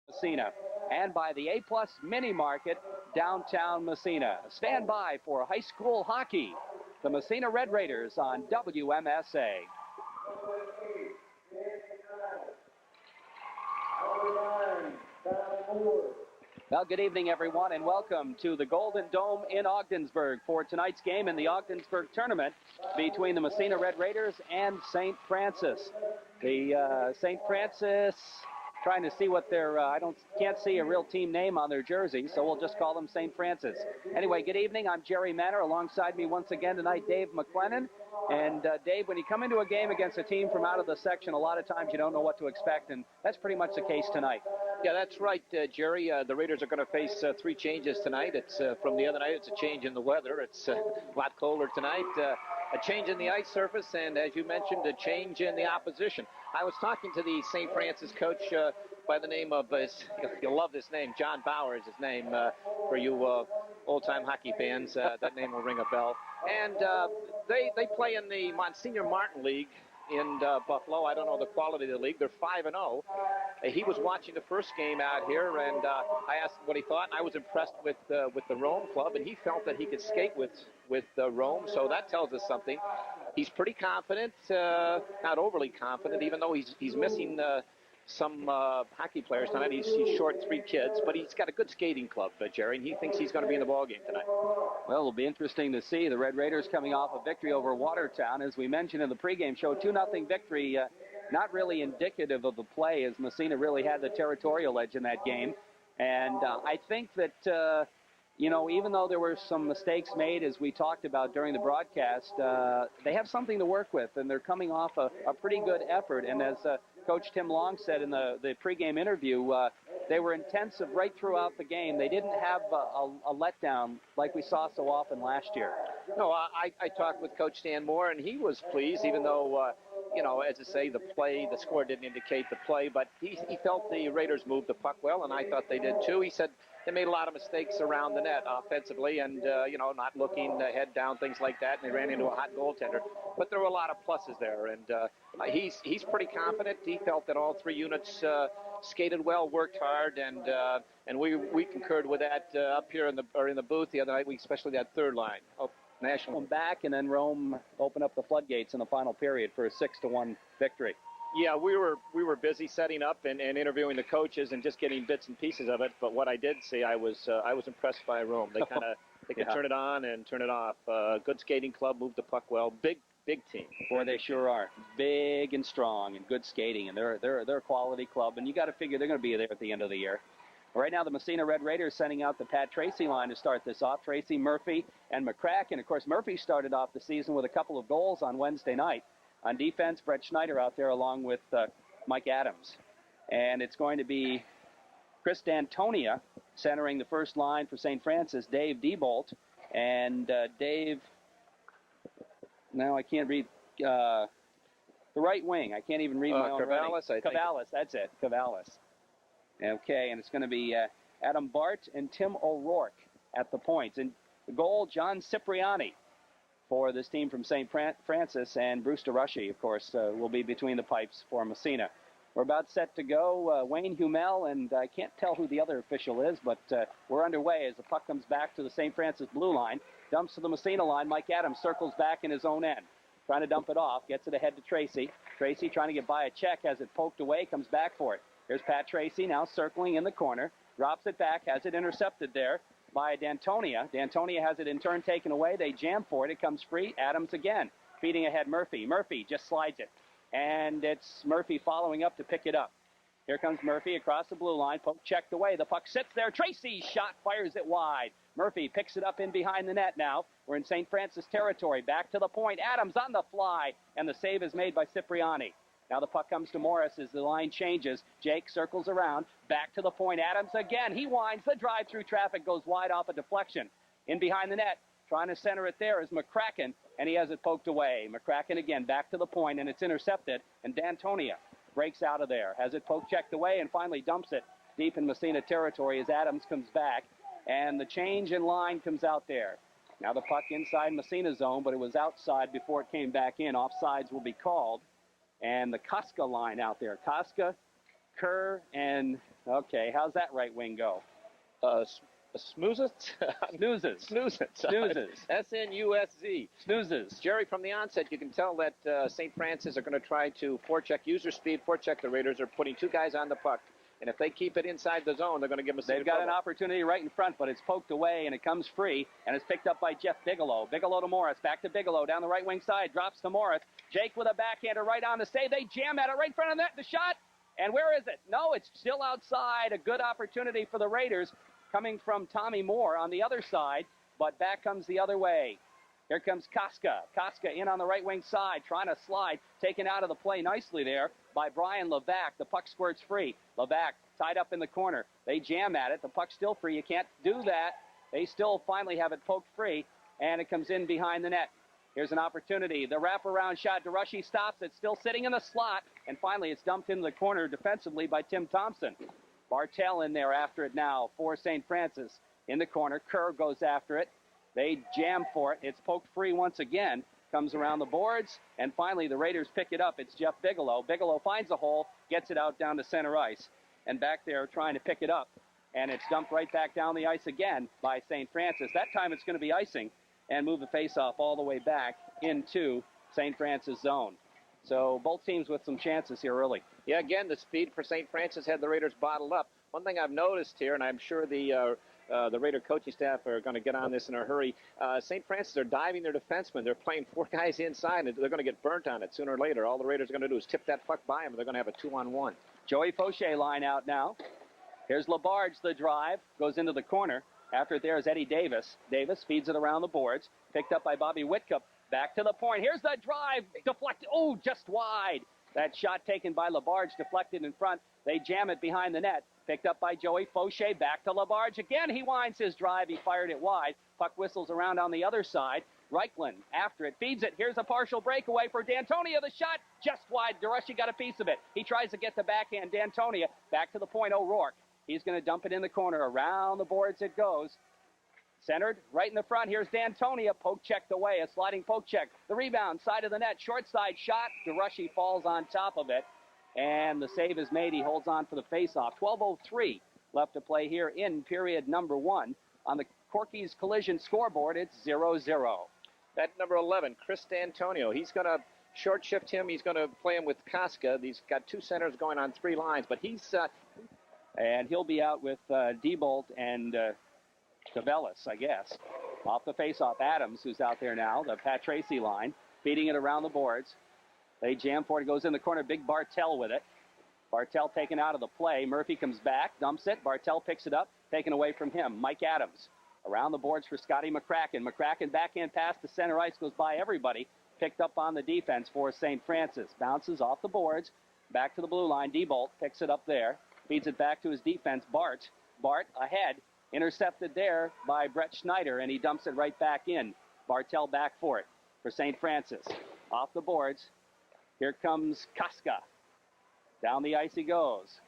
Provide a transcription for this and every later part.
Massena, and by the A-Plus Mini Market, downtown Massena. Stand by for high school hockey. The Massena Red Raiders on WMSA. Well, good evening, everyone, and welcome to the Golden Dome in Ogdensburg for tonight's game in the Ogdensburg tournament between the Massena Red Raiders and St. Francis. The St. Francis trying to see what their, can't see a real team name on their jersey, so we'll just call them St. Francis. Anyway, good evening. I'm Jerry Manor. Alongside me once again tonight, Dave McLennan. And Dave, when you come into a game against a team from out of the section, a lot of times you don't know what to expect, and that's pretty much the case tonight. Yeah, that's right, Jerry. The Raiders are going to face three changes tonight. It's from the other night. It's a change in the weather. It's a lot colder tonight. A change in the ice surface, and as you mentioned, a change in the opposition. I was talking to the St. Francis coach by the name of, you'll love this name, John Bauer is his name. For you old-time hockey fans, that name will ring a bell. And they play in the Monsignor Martin League in Buffalo. I don't know the quality of the league. They're 5-0. He was watching the first game out here, and I asked him what he thought. And I was impressed with the Rome club, and he felt that he could skate with Rome. So that tells us something. He's pretty confident, not overly confident, even though he's missing some hockey players tonight. He's short 3 kids, but he's got a good skating club, Jerry, and he thinks he's going to be in the ballgame tonight. Well, it'll be interesting to see. The Red Raiders coming off a victory over Watertown, as we mentioned in the pregame show, 2-0 victory. Not really indicative of the play, as Massena really had the territorial edge in that game. And I think that, even though there were some mistakes made, as we talked about during the broadcast, they have something to work with, and they're coming off a pretty good effort. And as Coach Tim Long said in the pregame interview, they were intensive right throughout the game. They didn't have a letdown like we saw so often last year. No, I talked with Coach Dan Moore, and he was pleased, even though, as I say, the score didn't indicate the play, but he felt the Raiders moved the puck well, and I thought they did too. He said they made a lot of mistakes around the net offensively and, not looking head down, things like that, and they ran into a hot goaltender. But there were a lot of pluses there, and he's pretty confident. He felt that all 3 units skated well, worked hard, and we concurred with that up here in the booth the other night, especially that third line. National. Come back, and then Rome opened up the floodgates in the final period for a 6-1 victory. Yeah, we were busy setting up and interviewing the coaches and just getting bits and pieces of it. But what I did see, I was impressed by Rome. They could turn it on and turn it off. Good skating club, moved the puck well. Big team. Boy, they sure are. Big and strong and good skating, and they're a quality club. And you got to figure they're going to be there at the end of the year. Right now, the Massena Red Raiders sending out the Pat Tracy line to start this off. Tracy, Murphy, and McCracken. Of course, Murphy started off the season with a couple of goals on Wednesday night. On defense, Brett Schneider out there along with Mike Adams. And it's going to be Chris D'Antonia centering the first line for St. Francis, Dave Diebolt. And Dave, now I can't read the right wing. I can't even read my own writing. Cavalis, that's it, Cavalis. Okay, and it's going to be Adam Bart and Tim O'Rourke at the points. And the goal, John Cipriani for this team from St. Francis, and Bruce DeRushy, of course, will be between the pipes for Massena. We're about set to go. Wayne Humel, and I can't tell who the other official is, but we're underway as the puck comes back to the St. Francis blue line, dumps to the Massena line. Mike Adams circles back in his own end, trying to dump it off, gets it ahead to Tracy. Tracy trying to get by a check, has it poked away, comes back for it. Here's Pat Tracy now circling in the corner, drops it back, has it intercepted there by D'Antonia. D'Antonia has it in turn taken away. They jam for it. It comes free. Adams again, feeding ahead Murphy. Murphy just slides it, and it's Murphy following up to pick it up. Here comes Murphy across the blue line, poke checked away. The puck sits there. Tracy's shot fires it wide. Murphy picks it up in behind the net now. We're in St. Francis territory. Back to the point. Adams on the fly, and the save is made by Cipriani. Now the puck comes to Morris as the line changes. Jake circles around. Back to the point. Adams again. He winds. The drive through traffic goes wide off a deflection. In behind the net. Trying to center it there is McCracken, and he has it poked away. McCracken again back to the point, and it's intercepted. And D'Antonia breaks out of there. Has it poke checked away and finally dumps it deep in Massena territory as Adams comes back. And the change in line comes out there. Now the puck inside Massena zone, but it was outside before it came back in. Offsides will be called. And the Koska line out there. Koska Kerr and, okay, how's that right wing go? Snoozes? Snoozes. Snoozes. Snoozes. S-N-U-S-Z. Snoozes. Jerry, from the onset, you can tell that St. Francis are going to try to forecheck user speed, forecheck the Raiders. Are putting two guys on the puck. And if they keep it inside the zone, they're going to give them a They've got an opportunity right in front, but it's poked away, and it comes free, and it's picked up by Jeff Bigelow. Bigelow to Morris, back to Bigelow, down the right wing side, drops to Morris. Jake with a backhander right on the save. They jam at it right in front of the net, the shot, and where is it? No, it's still outside. A good opportunity for the Raiders coming from Tommy Moore on the other side, but back comes the other way. Here comes Koska. Koska in on the right wing side, trying to slide, taken out of the play nicely there by Brian Levac. The puck squirts free. Levac tied up in the corner. They jam at it. The puck's still free. You can't do that. They still finally have it poked free, and it comes in behind the net. Here's an opportunity. The wraparound shot. DeRushy stops it, still sitting in the slot, and finally it's dumped into the corner defensively by Tim Thompson. Bartel in there after it now for St. Francis. In the corner, Kerr goes after it. They jam for it. It's poked free once again. Comes around the boards, and finally the Raiders pick it up. It's Jeff Bigelow. Bigelow finds a hole, gets it out down to center ice. And back there trying to pick it up. And it's dumped right back down the ice again by St. Francis. That time it's going to be icing and move the faceoff all the way back into St. Francis zone. So both teams with some chances here early. Yeah, again, the speed for St. Francis had the Raiders bottled up. One thing I've noticed here, and I'm sure the Raider coaching staff are going to get on this in a hurry, St. Francis are diving their defensemen. They're playing four guys inside, and they're going to get burnt on it sooner or later. All the Raiders are going to do is tip that puck by them, and they're going to have a 2-on-1. Joey Fauché line out now. Here's Labarge, the drive, goes into the corner. After it there is Eddie Davis. Davis feeds it around the boards, picked up by Bobby Whitcup. Back to the point. Here's the drive, deflected. Oh, just wide. That shot taken by Labarge, deflected in front. They jam it behind the net. Picked up by Joey Fauché. Back to Labarge again. He winds his drive. He fired it wide. Puck whistles around on the other side. Reichland after it, feeds it. Here's a partial breakaway for D'Antonia. The shot just wide. DeRushy got a piece of it. He tries to get the backhand. D'Antonia back to the point. O'Rourke. He's going to dump it in the corner. Around the boards it goes. Centered right in the front. Here's D'Antonia. Poke checked away. A sliding poke check. The rebound. Side of the net. Short side shot. DeRushy falls on top of it. And the save is made. He holds on for the faceoff. 12:03 left to play here in period number 1. On the Corky's Collision scoreboard, it's 0-0. That number 11, Chris D'Antonio, he's going to short shift him. He's going to play him with Koska. He's got two centers going on 3 lines, but he's... and he'll be out with Diebold and Cavellis, I guess. Off the faceoff, Adams, who's out there now, the Pat Tracy line, feeding it around the boards. They jam for it. It goes in the corner. Big Bartel with it. Bartel taken out of the play. Murphy comes back, dumps it. Bartel picks it up, taken away from him. Mike Adams around the boards for Scotty McCracken. McCracken backhand pass to center ice, goes by everybody. Picked up on the defense for St. Francis. Bounces off the boards, back to the blue line. Diebold picks it up there, feeds it back to his defense. Bart ahead, intercepted there by Brett Schneider, and he dumps it right back in. Bartel back for it for St. Francis. Off the boards. Here comes Koska. Down the ice he goes.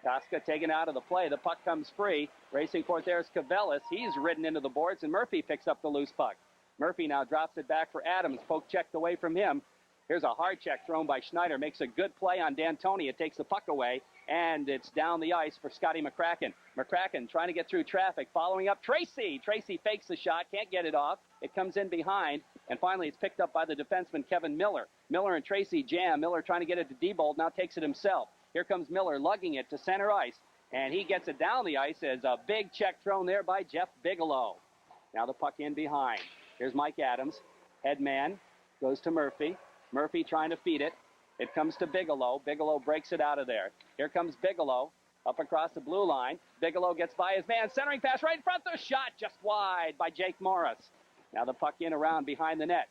Koska taken out of the play. The puck comes free. Racing for it, there's Cavellis. He's ridden into the boards, and Murphy picks up the loose puck. Murphy now drops it back for Adams. Poke checked away from him. Here's a hard check thrown by Schneider. Makes a good play on D'Antonia. Takes the puck away, and it's down the ice for Scotty McCracken. McCracken trying to get through traffic. Following up Tracy. Tracy fakes the shot. Can't get it off. It comes in behind, and finally it's picked up by the defenseman Kevin Miller. Miller and Tracy jam. Miller trying to get it to Diebold. Now takes it himself. Here comes Miller lugging it to center ice, and he gets it down the ice as a big check thrown there by Jeff Bigelow. Now the puck in behind. Here's Mike Adams. Headman goes to Murphy. Murphy trying to feed it. It comes to Bigelow. Bigelow breaks it out of there. Here comes Bigelow up across the blue line. Bigelow gets by his man. Centering pass right in front. The shot just wide by Jake Morris. Now the puck in around behind the net.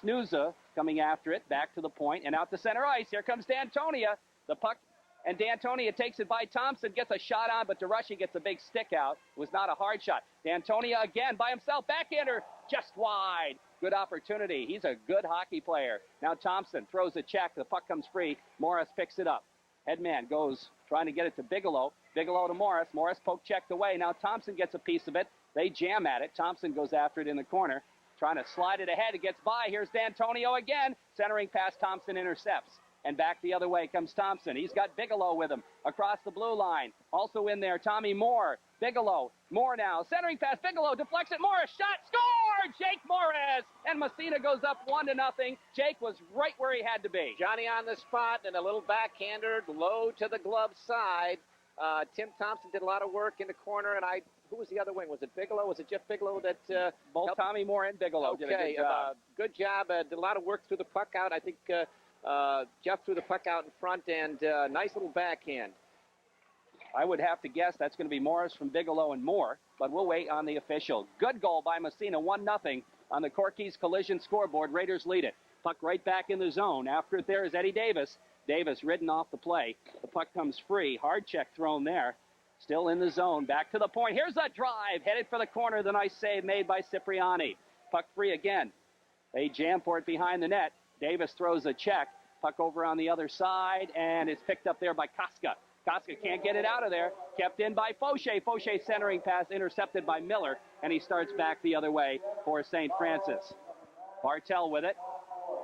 Snooza coming after it. Back to the point and out to center ice. Here comes D'Antonia. The puck, and D'Antonia takes it by Thompson. Gets a shot on, but DeRushy gets a big stick out. It was not a hard shot. D'Antonia again by himself. Backhander just wide. Good opportunity. He's a good hockey player. Now Thompson throws a check. The puck comes free. Morris picks it up. Headman goes trying to get it to Bigelow. Bigelow to Morris. Morris poke checked away. Now Thompson gets a piece of it. They jam at it. Thompson goes after it in the corner. Trying to slide it ahead. It gets by. Here's D'Antonio again. Centering past Thompson intercepts. And back the other way comes Thompson. He's got Bigelow with him across the blue line. Also in there, Tommy Moore. Bigelow. Moore now. Centering pass. Bigelow deflects it. Morris shot. Score! Jake Morris. And Massena goes up 1-0. Jake was right where he had to be. Johnny on the spot and a little backhander low to the glove side. Tim Thompson did a lot of work in the corner, and who was the other wing? Was it Bigelow? Was it Jeff Bigelow that both helped? Tommy Moore and Bigelow did a good job. Good job. Did a lot of work through the puck out. I think Jeff threw the puck out in front, and nice little backhand. I would have to guess that's going to be Morris from Bigelow and Moore, but we'll wait on the official. Good goal by Massena, 1-0 on the Corky's Collision scoreboard. Raiders lead it. Puck right back in the zone. After it there is Eddie Davis. Davis ridden off the play. The puck comes free. Hard check thrown there. Still in the zone. Back to the point. Here's a drive. Headed for the corner. The nice save made by Cipriani. Puck free again. They jam for it behind the net. Davis throws a check. Puck over on the other side, and it's picked up there by Koska. Koska can't get it out of there. Kept in by Fauché. Fauché centering pass intercepted by Miller, and he starts back the other way for St. Francis. Bartel with it.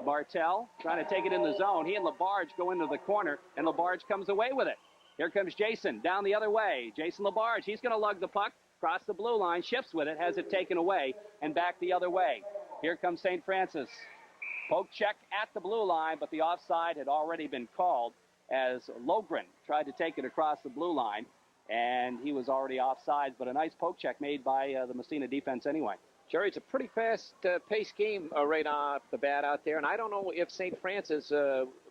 Bartel trying to take it in the zone. He and Labarge go into the corner, and Labarge comes away with it. Here comes Jason down the other way. Jason Labarge, he's going to lug the puck, cross the blue line, shifts with it, has it taken away, and back the other way. Here comes St. Francis. Poke check at the blue line, but the offside had already been called as Logren tried to take it across the blue line, and he was already offsides, but a nice poke check made by the Massena defense anyway. Jerry, it's a pretty fast-paced game right off the bat out there, and I don't know if St. Francis,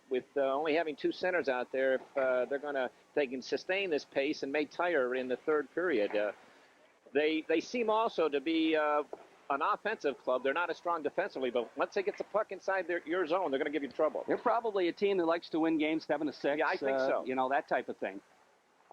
with only having two centers out there, if they can sustain this pace and may tire in the third period. They seem also to be an offensive club. They're not as strong defensively, but once they get the puck inside your zone, they're going to give you trouble. They're probably a team that likes to win games 7-6. Yeah, I think so. You know, that type of thing.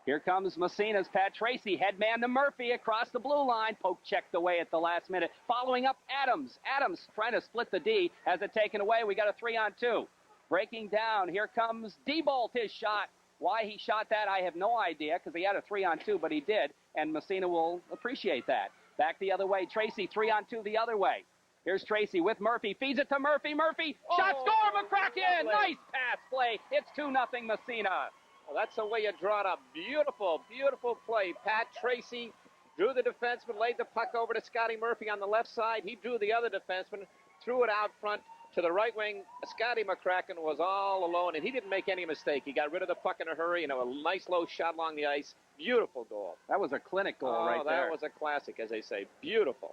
Here comes Massena's Pat Tracy, head man to Murphy across the blue line. Poke checked away at the last minute. Following up Adams. Adams trying to split the D. Has it taken away. We got a 3-on-2. Breaking down. Here comes D-Bolt, his shot. Why he shot that, I have no idea, because he had a 3-on-2, but he did, and Massena will appreciate that. Back the other way. Tracy, 3-on-2 the other way. Here's Tracy with Murphy. Feeds it to Murphy. Murphy, shot, score, McCracken! Nice pass play. It's 2-0 Massena. Well, that's the way you draw it up. Beautiful, beautiful play. Pat Tracy drew the defenseman, laid the puck over to Scotty Murphy on the left side. He drew the other defenseman, threw it out front to the right wing. Scotty McCracken was all alone, and he didn't make any mistake. He got rid of the puck in a hurry, and a nice low shot along the ice. Beautiful goal. That was a clinic goal right there. That was a classic, as they say. Beautiful.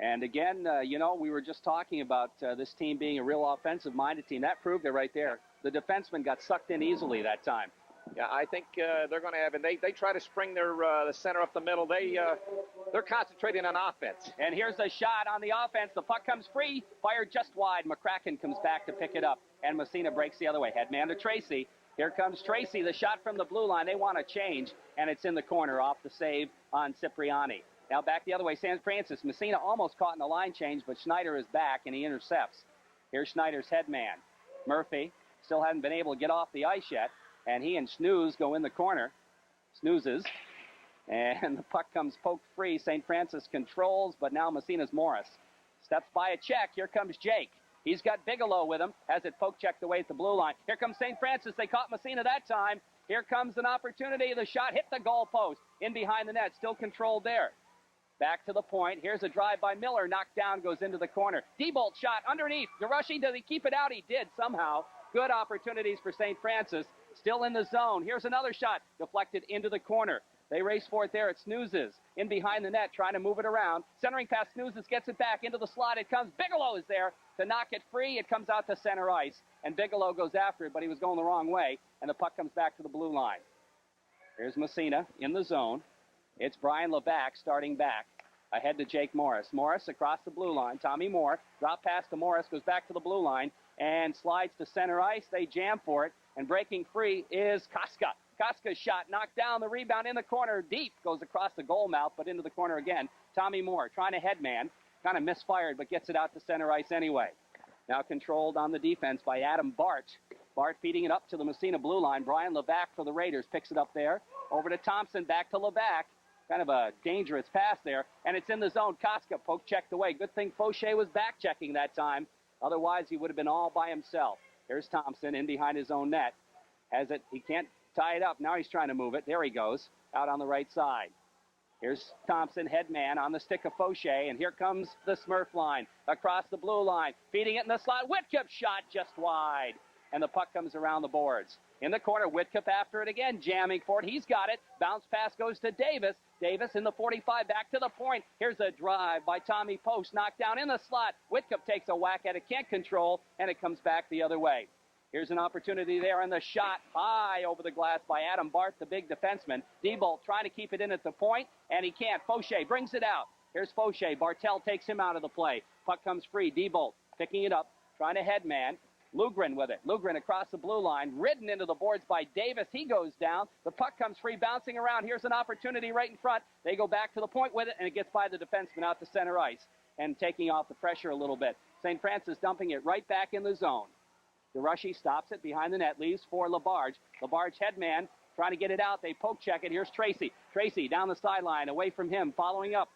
And again, you know, we were just talking about this team being a real offensive-minded team. That proved it right there. The defenseman got sucked in easily that time. Yeah, I think they're going to have, and they try to spring their the center up the middle. They're concentrating on offense. And here's a shot on the offense. The puck comes free, fired just wide. McCracken comes back to pick it up, and Massena breaks the other way. Headman to Tracy. Here comes Tracy, the shot from the blue line. They want to change, and it's in the corner off the save on Cipriani. Now back the other way, St. Francis. Massena almost caught in the line change, but Schneider is back, and he intercepts. Here's Schneider's headman. Murphy still hasn't been able to get off the ice yet. And he and Snooze go in the corner. Snoozes. And the puck comes poked free. St. Francis controls, but now Massena's Morris. Steps by a check. Here comes Jake. He's got Bigelow with him. Has it poke checked away at the blue line. Here comes St. Francis. They caught Massena that time. Here comes an opportunity. The shot hit the goal post. In behind the net. Still controlled there. Back to the point. Here's a drive by Miller. Knocked down. Goes into the corner. D-Bolt shot underneath. DeRushy, does he keep it out? He did somehow. Good opportunities for St. Francis. Still in the zone. Here's another shot. Deflected into the corner. They race for it there. It Snoozes. In behind the net, trying to move it around. Centering pass, Snoozes gets it back into the slot. It comes. Bigelow is there to knock it free. It comes out to center ice. And Bigelow goes after it, but he was going the wrong way. And the puck comes back to the blue line. Here's Massena in the zone. It's Brian Levac starting back. Ahead to Jake Morris. Morris across the blue line. Tommy Moore. Drop pass to Morris. Goes back to the blue line. And slides to center ice. They jam for it. And breaking free is Koska. Koska's shot knocked down. The rebound in the corner. Deep. Goes across the goal mouth, but into the corner again. Tommy Moore trying to headman. Kind of misfired, but gets it out to center ice anyway. Now controlled on the defense by Adam Bart. Bart feeding it up to the Massena blue line. Brian Levac for the Raiders picks it up there. Over to Thompson. Back to Levac. Kind of a dangerous pass there. And it's in the zone. Koska poke checked away. Good thing Fauché was back checking that time. Otherwise, he would have been all by himself. Here's Thompson in behind his own net. Has it. He can't tie it up. Now he's trying to move it. There he goes, out on the right side. Here's Thompson, head man on the stick of Fauché, and here comes the Smurf line across the blue line, feeding it in the slot. Whitcup shot just wide, and the puck comes around the boards. In the corner, Whitcup after it again, jamming for it. He's got it. Bounce pass goes to Davis. Davis in the 45, back to the point. Here's a drive by Tommy Post, knocked down in the slot. Whitcup takes a whack at it, can't control, and it comes back the other way. Here's an opportunity there, and the shot high over the glass by Adam Barth, the big defenseman. Diebold trying to keep it in at the point, and he can't. Fauché brings it out. Here's Fauché. Bartel takes him out of the play. Puck comes free. Diebold picking it up, trying to head man. Lugren with it. Lugren across the blue line, ridden into the boards by Davis. He goes down. The puck comes free, bouncing around. Here's an opportunity right in front. They go back to the point with it, and it gets by the defenseman out to center ice and taking off the pressure a little bit. St. Francis dumping it right back in the zone. DeRushy stops it behind the net, leaves for Labarge. Labarge headman trying to get it out. They poke check it. Here's Tracy. Tracy down the sideline, away from him, following up.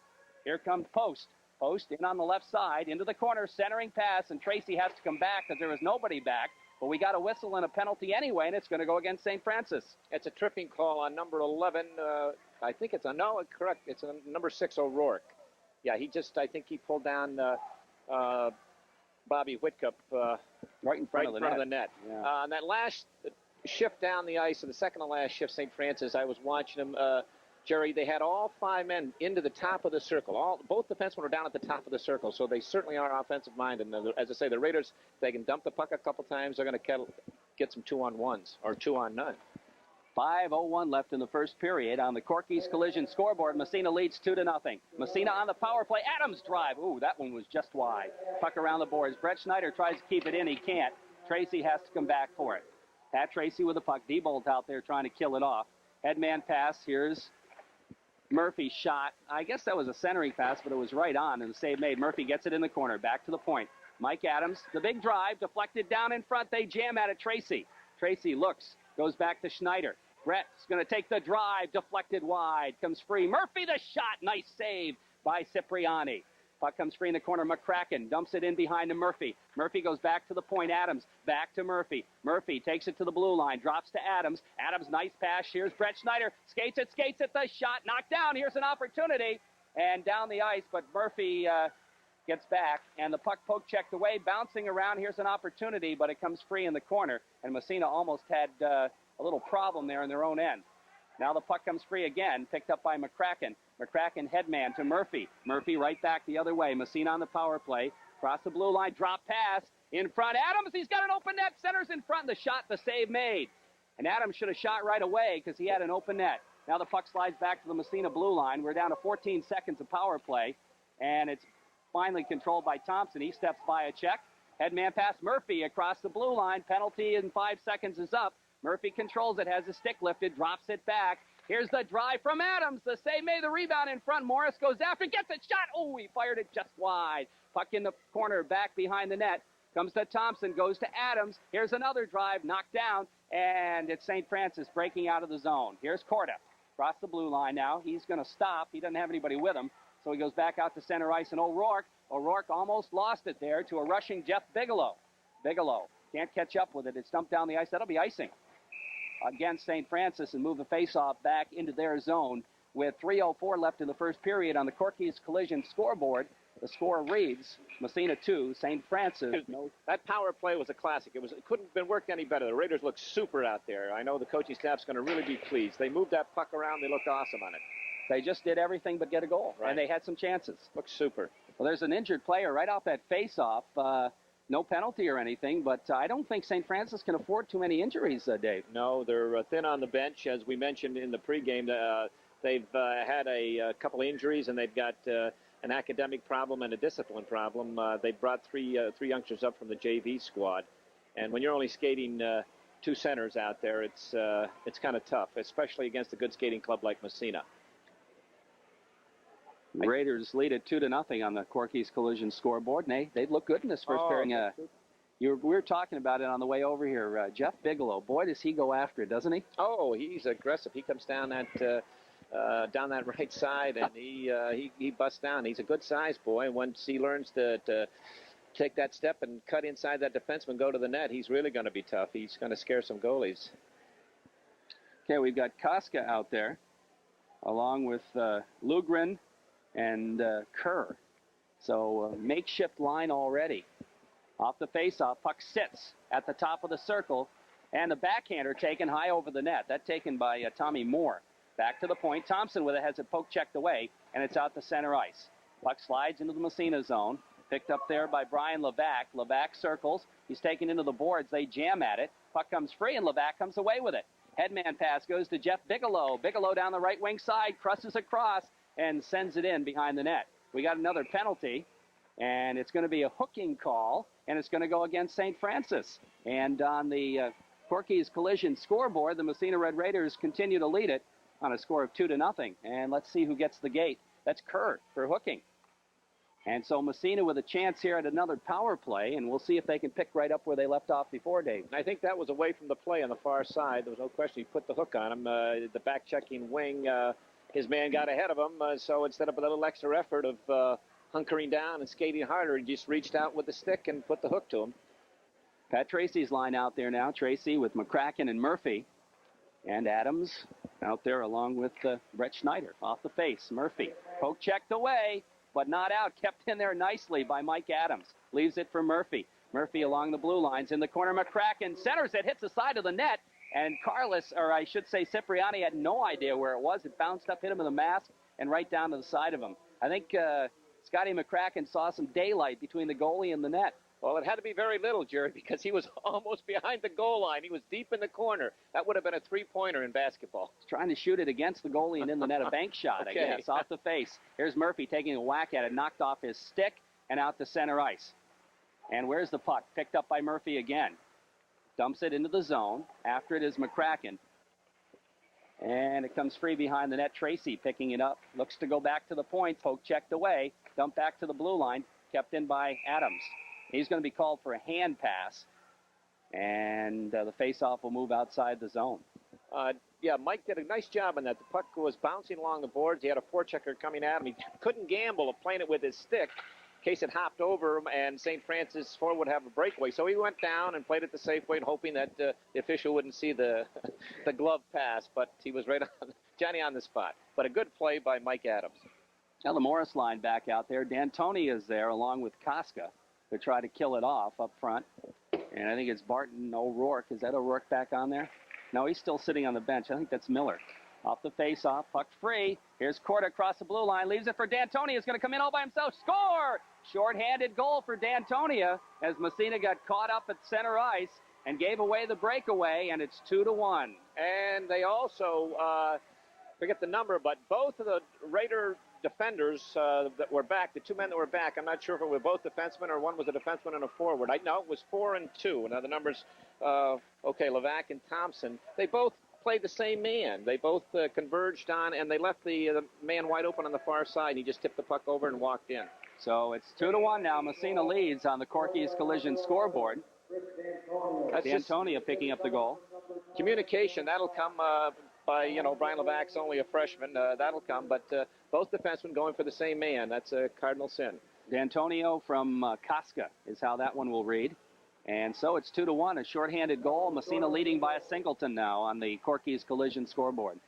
Here comes Post. Post in on the left side, into the corner, centering pass, and Tracy has to come back because there was nobody back. But we got a whistle and a penalty anyway, and it's going to go against St. Francis. It's a tripping call on number 11. I think it's correct. It's a number 6, O'Rourke. Yeah, I think he pulled down Bobby Whitcup right in front of the net. Yeah. On that last shift down the ice, or the second to last shift, St. Francis, I was watching them, Jerry, they had all 5 men into the top of the circle. Both defensemen were down at the top of the circle, so they certainly are offensive minded. And as I say, the Raiders, if they can dump the puck a couple times, they're going to get some 2-on-1s or 2-on-none. 5:01 left in the first period. On the Corky's Collision scoreboard, Massena leads 2-0. Massena on the power play. Adams drive. Ooh, that one was just wide. Puck around the boards. Brett Schneider tries to keep it in. He can't. Tracy has to come back for it. Pat Tracy with the puck. Diebold out there trying to kill it off. Headman pass. Here's Murphy's shot. I guess that was a centering pass, but it was right on, and the save made. Murphy gets it in the corner. Back to the point. Mike Adams, the big drive, deflected down in front. They jam at it. Tracy. Tracy looks. Goes back to Schneider. Brett's going to take the drive, deflected wide, comes free. Murphy the shot, nice save by Cipriani. Puck comes free in the corner. McCracken dumps it in behind to Murphy. Murphy goes back to the point. Adams back to Murphy. Murphy takes it to the blue line, drops to Adams. Adams, nice pass. Here's Brett Schneider. Skates it, the shot, knocked down. Here's an opportunity. And down the ice, but Murphy gets back, and the puck poke checked away, bouncing around. Here's an opportunity, but it comes free in the corner, and Massena almost had a little problem there in their own end. Now the puck comes free again, picked up by McCracken. McCracken headman to Murphy. Murphy right back the other way. Massena on the power play. Across the blue line, drop pass. In front, Adams, he's got an open net. Center's in front, the shot, the save made. And Adams should have shot right away because he had an open net. Now the puck slides back to the Massena blue line. We're down to 14 seconds of power play, and it's finally controlled by Thompson. He steps by a check. Headman pass, Murphy across the blue line. Penalty in 5 seconds is up. Murphy controls it, has his stick lifted, drops it back. Here's the drive from Adams. The save made, the rebound in front. Morris goes after, gets it, shot. Oh, he fired it just wide. Puck in the corner, back behind the net. Comes to Thompson, goes to Adams. Here's another drive, knocked down, and it's St. Francis breaking out of the zone. Here's Corda, across the blue line now. He's going to stop. He doesn't have anybody with him, so he goes back out to center ice, and O'Rourke almost lost it there to a rushing Jeff Bigelow. Bigelow can't catch up with it. It's dumped down the ice. That'll be icing against St. Francis and move the faceoff back into their zone with 3:04 left in the first period on the Corky's Collision scoreboard. The score reads Massena 2, St. Francis no. That power play was a classic. It couldn't have been worked any better. The Raiders look super out there. I know the coaching staff's going to really be pleased. They moved that puck around. They looked awesome on it. They just did everything but get a goal, right. And they had some chances. Looks super. Well, there's an injured player right off that faceoff. No penalty or anything, but I don't think St. Francis can afford too many injuries, Dave. No, they're thin on the bench, as we mentioned in the pregame. They've had a couple of injuries, and they've got an academic problem and a discipline problem. They brought three youngsters up from the JV squad, and when you're only skating 2 centers out there, it's kind of tough, especially against a good skating club like Massena. Raiders lead it 2-0 on the Corky's Collision scoreboard, and they look good in this first pairing. We were talking about it on the way over here. Jeff Bigelow, boy, does he go after it, doesn't he? Oh, he's aggressive. He comes down that right side, and he busts down. He's a good-sized boy, and once he learns to take that step and cut inside that defenseman, go to the net, he's really going to be tough. He's going to scare some goalies. Okay, we've got Koska out there, along with Lugren and Kerr. So makeshift line already. Off the faceoff, puck sits at the top of the circle, and the backhander taken high over the net. That taken by Tommy Moore. Back to the point. Thompson with it has it poke checked away, and it's out to center ice. Puck slides into the Massena zone. Picked up there by Brian Levac. Levac circles. He's taken into the boards. They jam at it. Puck comes free, and Levac comes away with it. Headman pass goes to Jeff Bigelow. Bigelow down the right wing side, crosses across, and sends it in behind the net. We got another penalty, and it's going to be a hooking call, and it's going to go against St. Francis. And on the Corky's Collision scoreboard, the Massena Red Raiders continue to lead it on a score of 2-0. And let's see who gets the gate. That's Kerr for hooking. And so Massena with a chance here at another power play, and we'll see if they can pick right up where they left off before, Dave. And I think that was away from the play on the far side. There was no question he put the hook on him. The back-checking wing, his man got ahead of him, so instead of a little extra effort of hunkering down and skating harder, he just reached out with the stick and put the hook to him. Pat Tracy's line out there now. Tracy with McCracken and Murphy. And Adams out there along with Brett Schneider off the face. Murphy poke checked away, but not out. Kept in there nicely by Mike Adams. Leaves it for Murphy. Murphy along the blue lines in the corner. McCracken centers it, hits the side of the net. And Carlos, or I should say Cipriani, had no idea where it was. It bounced up, hit him in the mask, and right down to the side of him. I think Scotty McCracken saw some daylight between the goalie and the net. Well, it had to be very little, Jerry, because he was almost behind the goal line. He was deep in the corner. That would have been a three-pointer in basketball. He's trying to shoot it against the goalie and in the net, a bank shot, Okay. I guess, off the face. Here's Murphy taking a whack at it, knocked off his stick and out to center ice. And where's the puck? Picked up by Murphy again. Dumps it into the zone. After it is McCracken. And it comes free behind the net. Tracy picking it up. Looks to go back to the point. Poke checked away. Dumped back to the blue line. Kept in by Adams. He's going to be called for a hand pass. And the faceoff will move outside the zone. Yeah, Mike did a nice job on that. The puck was bouncing along the boards. He had a forechecker coming at him. He couldn't gamble of playing it with his stick in case it hopped over him and St. Francis forward would have a breakaway. So he went down and played it the safe way and hoping that the official wouldn't see the glove pass. But he was right on, Johnny on the spot. But a good play by Mike Adams. Now the Morris line back out there. D'Antoni is there along with Koska to try to kill it off up front. And I think it's Barton O'Rourke. Is that O'Rourke back on there? No, he's still sitting on the bench. I think that's Miller. Off the face-off, puck free. Here's Corda across the blue line. Leaves it for D'Antoni. He's going to come in all by himself. Score! Short-handed goal for D'Antonia as Massena got caught up at center ice and gave away the breakaway, and it's 2-1. And they also, forget the number, but both of the Raider defenders that were back, the two men that were back, I'm not sure if it were both defensemen or one was a defenseman and a forward. I know it was 4 and 2. Now the numbers, okay, Levac and Thompson, they both played the same man. They both converged on, and they left the man wide open on the far side. He just tipped the puck over and walked in. So it's 2-1 now. Massena leads on the Corky's Collision scoreboard. D'Antonia picking up the goal. Communication, that'll come by, Brian Levac's only a freshman. That'll come, but both defensemen going for the same man. That's a cardinal sin. D'Antonio from Koska is how that one will read. And so it's 2-1, a shorthanded goal. Massena leading by a singleton now on the Corky's Collision scoreboard.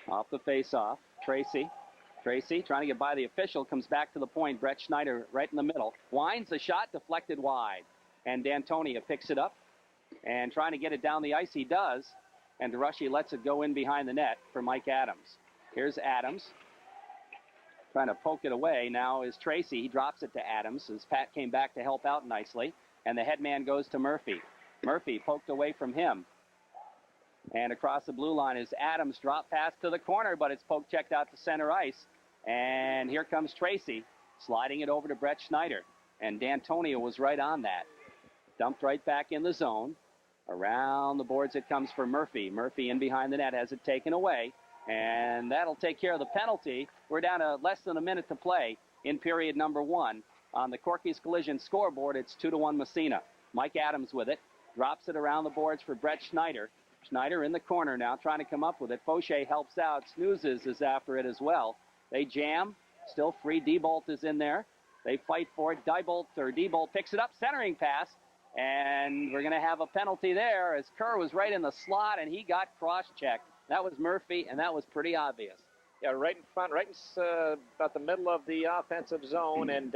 Off the face-off, Tracy trying to get by the official, comes back to the point. Brett Schneider right in the middle. Winds the shot, deflected wide. And D'Antonia picks it up and trying to get it down the ice, he does. And DeRushy lets it go in behind the net for Mike Adams. Here's Adams trying to poke it away. Now is Tracy. He drops it to Adams as Pat came back to help out nicely. And the head man goes to Murphy. Murphy poked away from him. And across the blue line is Adams. Drop pass to the corner, but it's poke checked out to center ice. And here comes Tracy sliding it over to Brett Schneider. And D'Antonio was right on that. Dumped right back in the zone. Around the boards it comes for Murphy. Murphy in behind the net has it taken away. And that'll take care of the penalty. We're down to less than a minute to play in period number 1. On the Corky's Collision scoreboard, it's 2-1 Massena. Mike Adams with it. Drops it around the boards for Brett Schneider. Schneider in the corner now trying to come up with it. Fauché helps out. Snoozes is after it as well. They jam. Still free. D-Bolt is in there. They fight for it. Diebolt picks it up, centering pass, and we're going to have a penalty there as Kerr was right in the slot, and he got cross-checked. That was Murphy, and that was pretty obvious. Yeah, right in front, right in about the middle of the offensive zone, and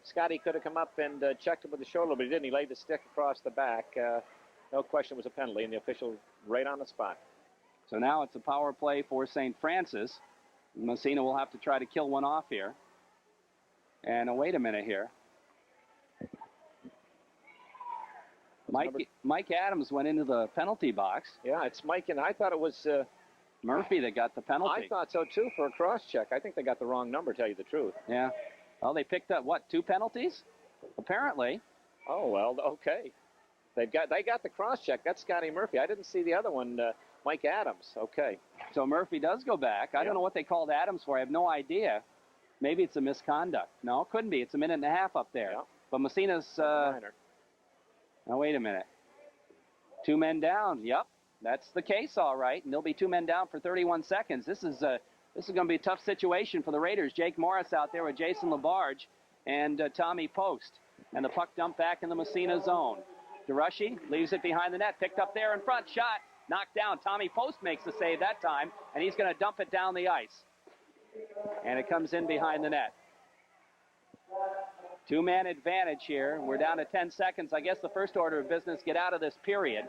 Scotty could have come up and checked him with the shoulder, but he didn't. He laid the stick across the back. No question it was a penalty, and the official right on the spot. So now it's a power play for St. Francis. Massena will have to try to kill one off here. And wait a minute here. Mike Adams went into the penalty box. Yeah, it's Mike, and I thought it was Murphy that got the penalty. I thought so, too, for a cross-check. I think they got the wrong number, to tell you the truth. Yeah. Well, they picked up, what, 2 penalties? Apparently. Oh, well, okay. They got the cross-check. That's Scotty Murphy. I didn't see the other one, Mike Adams. Okay. So Murphy does go back. I don't know what they called Adams for. I have no idea. Maybe it's a misconduct. No, it couldn't be. It's a minute and a half up there. Yeah. But Massena's... Now, wait a minute. 2 men down. Yep. That's the case, all right. And there'll be 2 men down for 31 seconds. This is going to be a tough situation for the Raiders. Jake Morris out there with Jason Labarge and Tommy Post. And the puck dumped back in the Massena zone. DeRushy leaves it behind the net. Picked up there in front. Shot. Knocked down. Tommy Post makes the save that time. And he's going to dump it down the ice. And it comes in behind the net. 2-man advantage here. We're down to 10 seconds. I guess the first order of business, get out of this period.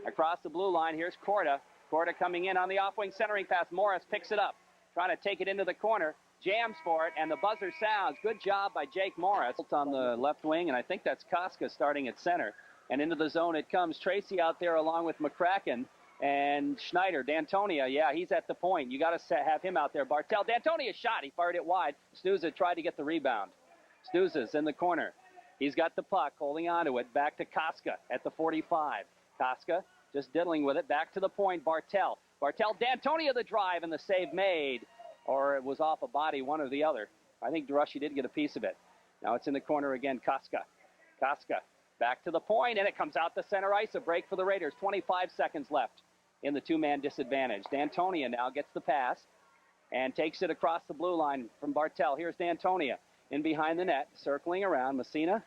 Across the blue line, here's Corda. Corda coming in on the off-wing centering pass. Morris picks it up, trying to take it into the corner. Jams for it, and the buzzer sounds. Good job by Jake Morris on the left wing, and I think that's Koska starting at center. And into the zone it comes. Tracy out there along with McCracken and Schneider. D'Antonia, yeah, he's at the point. You got to have him out there. Bartel. D'Antonia shot. He fired it wide. Snooza tried to get the rebound. Snooza's in the corner. He's got the puck, holding on to it. Back to Koska at the 45. Koska just diddling with it. Back to the point. Bartel. D'Antonia the drive, and the save made. Or it was off a body, one or the other. I think DeRushy did get a piece of it. Now it's in the corner again. Koska back to the point, and it comes out the center ice. A break for the Raiders. 25 seconds left in the 2-man disadvantage. D'Antonia now gets the pass and takes it across the blue line from Bartel. Here's D'Antonia in behind the net, circling around. Massena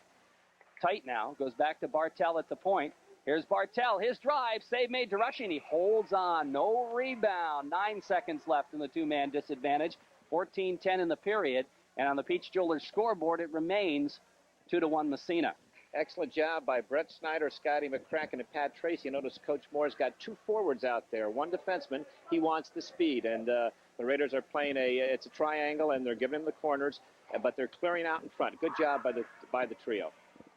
tight now. Goes back to Bartel at the point. Here's Bartel. His drive. Save made DeRushy, and he holds on. No rebound. 9 seconds left in the 2-man disadvantage. 14-10 in the period. And on the Peach Jewelers scoreboard, it remains 2-1 Massena. Excellent job by Brett Snyder, Scotty McCracken, and Pat Tracy. Notice Coach Moore's got 2 forwards out there, 1 defenseman. He wants the speed, and the Raiders are playing it's a triangle, and they're giving him the corners, but they're clearing out in front. Good job by the trio.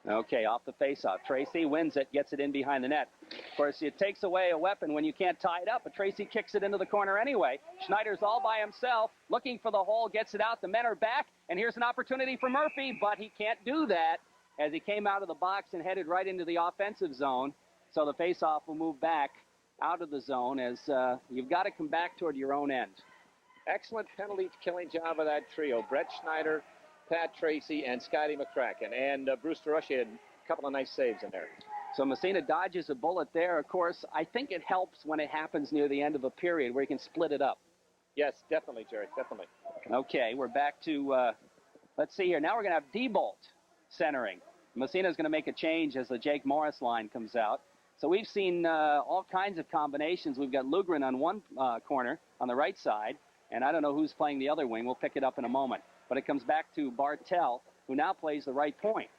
Okay, off the faceoff. Tracy wins it, gets it in behind the net. Of course, it takes away a weapon when you can't tie it up, but Tracy kicks it into the corner anyway. Schneider's all by himself, looking for the hole, gets it out. The men are back, and here's an opportunity for Murphy, but he can't do that as he came out of the box and headed right into the offensive zone. So the faceoff will move back out of the zone as you've got to come back toward your own end. Excellent penalty-killing job of that trio. Brett Schneider, Pat Tracy, and Scotty McCracken. And Bruce DeRushy had a couple of nice saves in there. So Massena dodges a bullet there. Of course, I think it helps when it happens near the end of a period where you can split it up. Yes, definitely, Jerry, definitely. Okay, we're back to, let's see here. Now we're going to have Diebolt centering. Massena's going to make a change as the Jake Morris line comes out. So we've seen all kinds of combinations. We've got Lugren on one corner on the right side, and I don't know who's playing the other wing. We'll pick it up in a moment. But it comes back to Bartel, who now plays the right point.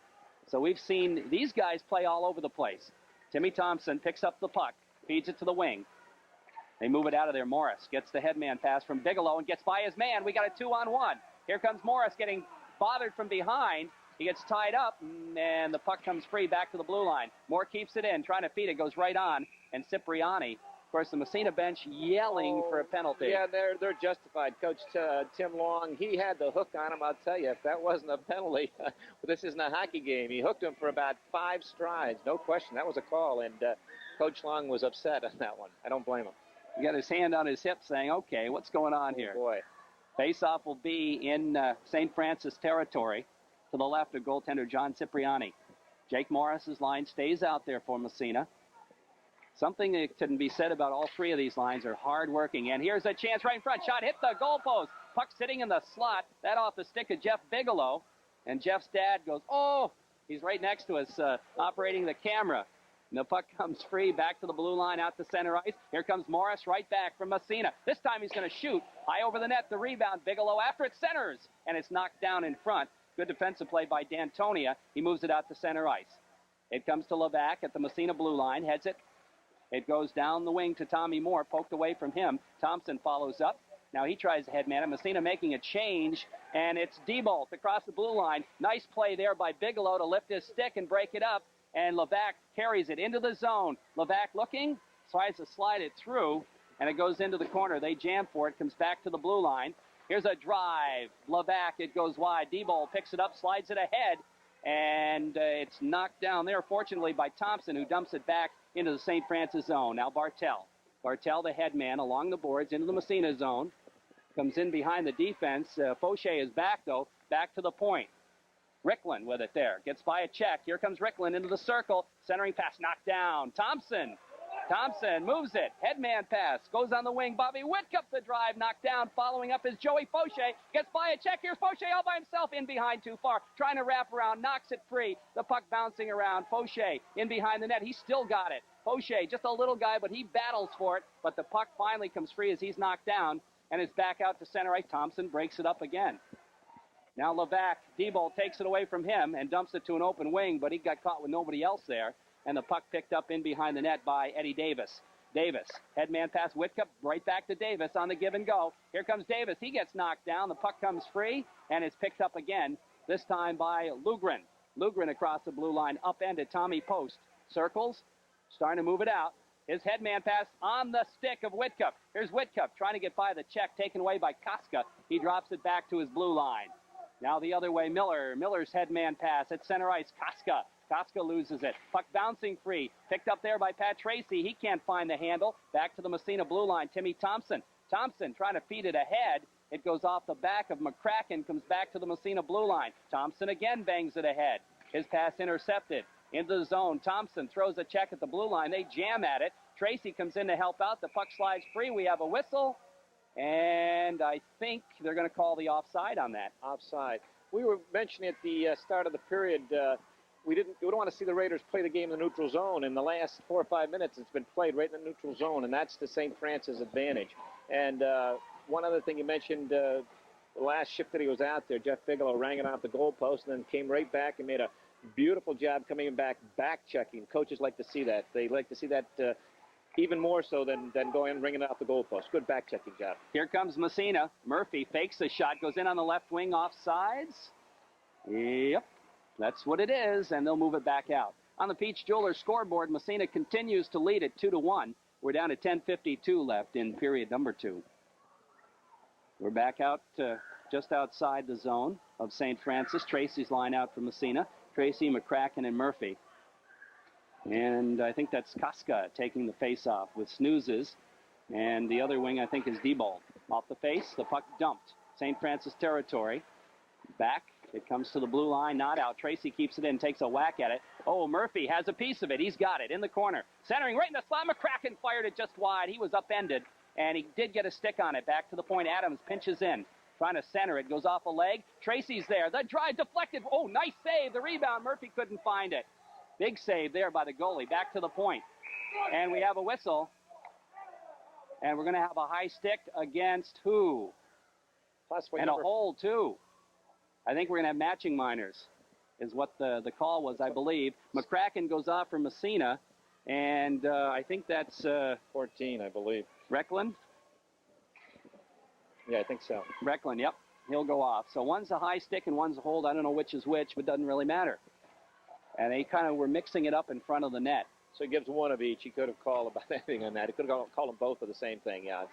So we've seen these guys play all over the place. Timmy Thompson picks up the puck, feeds it to the wing. They move it out of there. Morris gets the headman pass from Bigelow and gets by his man. We got a 2-on-1. Here comes Morris getting bothered from behind. He gets tied up, and the puck comes free back to the blue line. Moore keeps it in, trying to feed it, goes right on, and Cipriani. Of course, the Massena bench yelling for a penalty. Yeah, they're justified. Coach Tim Long, he had the hook on him, I'll tell you. If that wasn't a penalty, this isn't a hockey game. He hooked him for about 5 strides. No question, that was a call, and Coach Long was upset on that one. I don't blame him. He got his hand on his hip saying, okay, what's going on here? Boy. Face-off will be in St. Francis territory. To the left of goaltender John Cipriani. Jake Morris's line stays out there for Massena. Something that can be said about all 3 of these lines are hard-working. And here's a chance right in front. Shot hit the goalpost. Puck sitting in the slot. That off the stick of Jeff Bigelow. And Jeff's dad goes, oh, he's right next to us, operating the camera. And the puck comes free back to the blue line out to center ice. Here comes Morris right back from Massena. This time he's going to shoot. High over the net, the rebound. Bigelow after it, centers. And it's knocked down in front. Good defensive play by D'Antonia. He moves it out to center ice. It comes to Levac at the Massena blue line. Heads it. It goes down the wing to Tommy Moore. Poked away from him. Thompson follows up. Now he tries the headman. Massena making a change. And it's Diebold across the blue line. Nice play there by Bigelow to lift his stick and break it up. And Levac carries it into the zone. Levac looking, tries to slide it through, and it goes into the corner. They jam for it, comes back to the blue line. Here's a drive. Levac, it goes wide. Diebold picks it up, slides it ahead, and it's knocked down there, fortunately, by Thompson, who dumps it back into the St. Francis zone. Now Bartel. Bartel, the headman, along the boards into the Massena zone. Comes in behind the defense. Fauché is back, though, back to the point. Ricklin with it there. Gets by a check. Here comes Ricklin into the circle. Centering pass knocked down. Thompson. Thompson moves it. Headman pass. Goes on the wing. Bobby Whitcup the drive. Knocked down. Following up is Joey Fauché. Gets by a check. Here's Fauché all by himself. In behind too far. Trying to wrap around. Knocks it free. The puck bouncing around. Fauché in behind the net. He still got it. Fauché, just a little guy, but he battles for it. But the puck finally comes free as he's knocked down. And is back out to center ice. Thompson breaks it up again. Now Levac, Diebold takes it away from him and dumps it to an open wing, but he got caught with nobody else there. And the puck picked up in behind the net by Eddie Davis. Davis, headman pass, Whitcup, right back to Davis on the give and go. Here comes Davis. He gets knocked down. The puck comes free, and it's picked up again, this time by Lugren. Lugren across the blue line, upended Tommy Post. Circles, starting to move it out. His headman pass on the stick of Whitcup. Here's Whitcup trying to get by the check, taken away by Koska. He drops it back to his blue line. Now the other way, Miller. Miller's headman pass at center ice. Koska. Koska loses it. Puck bouncing free. Picked up there by Pat Tracy. He can't find the handle. Back to the Massena blue line. Timmy Thompson. Thompson trying to feed it ahead. It goes off the back of McCracken. Comes back to the Massena blue line. Thompson again bangs it ahead. His pass intercepted. Into the zone. Thompson throws a check at the blue line. They jam at it. Tracy comes in to help out. The puck slides free. We have a whistle. And I think they're going to call the offside on that. Offside. We were mentioning at the start of the period, we don't want to see the Raiders play the game in the neutral zone. In the last 4 or 5 minutes, it's been played right in the neutral zone, and that's the St. Francis advantage. And one other thing you mentioned, the last shift that he was out there, Jeff Bigelow rang it off the goalpost and then came right back and made a beautiful job coming back checking. Coaches like to see that. They like to see that even more so than going and ringing it off the goalpost. Good back-checking job. Here comes Massena. Murphy fakes the shot, goes in on the left wing, offsides. Yep, that's what it is, and they'll move it back out. On the Peach Jewelers scoreboard, Massena continues to lead at 2-1. We're down to 10:52 left in period number 2. We're back out just outside the zone of St. Francis. Tracy's line out for Massena. Tracy, McCracken, and Murphy. And I think that's Koska taking the face-off with snoozes. And the other wing, I think, is Diebold. Off the face, the puck dumped. St. Francis territory. Back. It comes to the blue line, not out. Tracy keeps it in, takes a whack at it. Oh, Murphy has a piece of it. He's got it in the corner. Centering right in the slot. McCracken fired it just wide. He was upended, and he did get a stick on it. Back to the point. Adams pinches in. Trying to center it. Goes off a leg. Tracy's there. The drive deflected. Oh, nice save. The rebound. Murphy couldn't find it. Big save there by the goalie. Back to the point. And we have a whistle. And we're going to have a high stick against who? And a hold, too. I think we're going to have matching minors, is what the call was, I believe. McCracken goes off for Massena. And I think that's 14, I believe. Ricklin? Yeah, I think so. Ricklin, yep. He'll go off. So one's a high stick and one's a hold. I don't know which is which, but it doesn't really matter. And they kind of were mixing it up in front of the net. So he gives one of each. He could have called about anything on that. He could have called them both for the same thing. Yeah.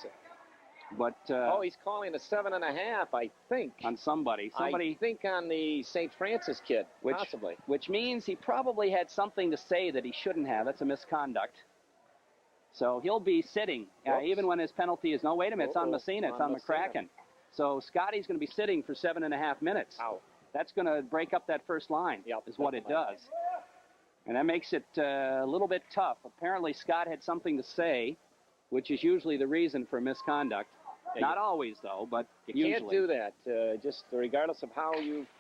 But he's calling a 7.5, I think. On somebody. I think on the St. Francis kid, possibly. Which means he probably had something to say that he shouldn't have. That's a misconduct. So he'll be sitting, even when his penalty is, no, wait a minute, it's on Massena, it's on McCracken. So Scotty's going to be sitting for 7.5 minutes. Ow. That's going to break up that first line, is what it does. And that makes it a little bit tough. Apparently Scott had something to say, which is usually the reason for misconduct. Not always, though, but you usually. can't do that. Just regardless of how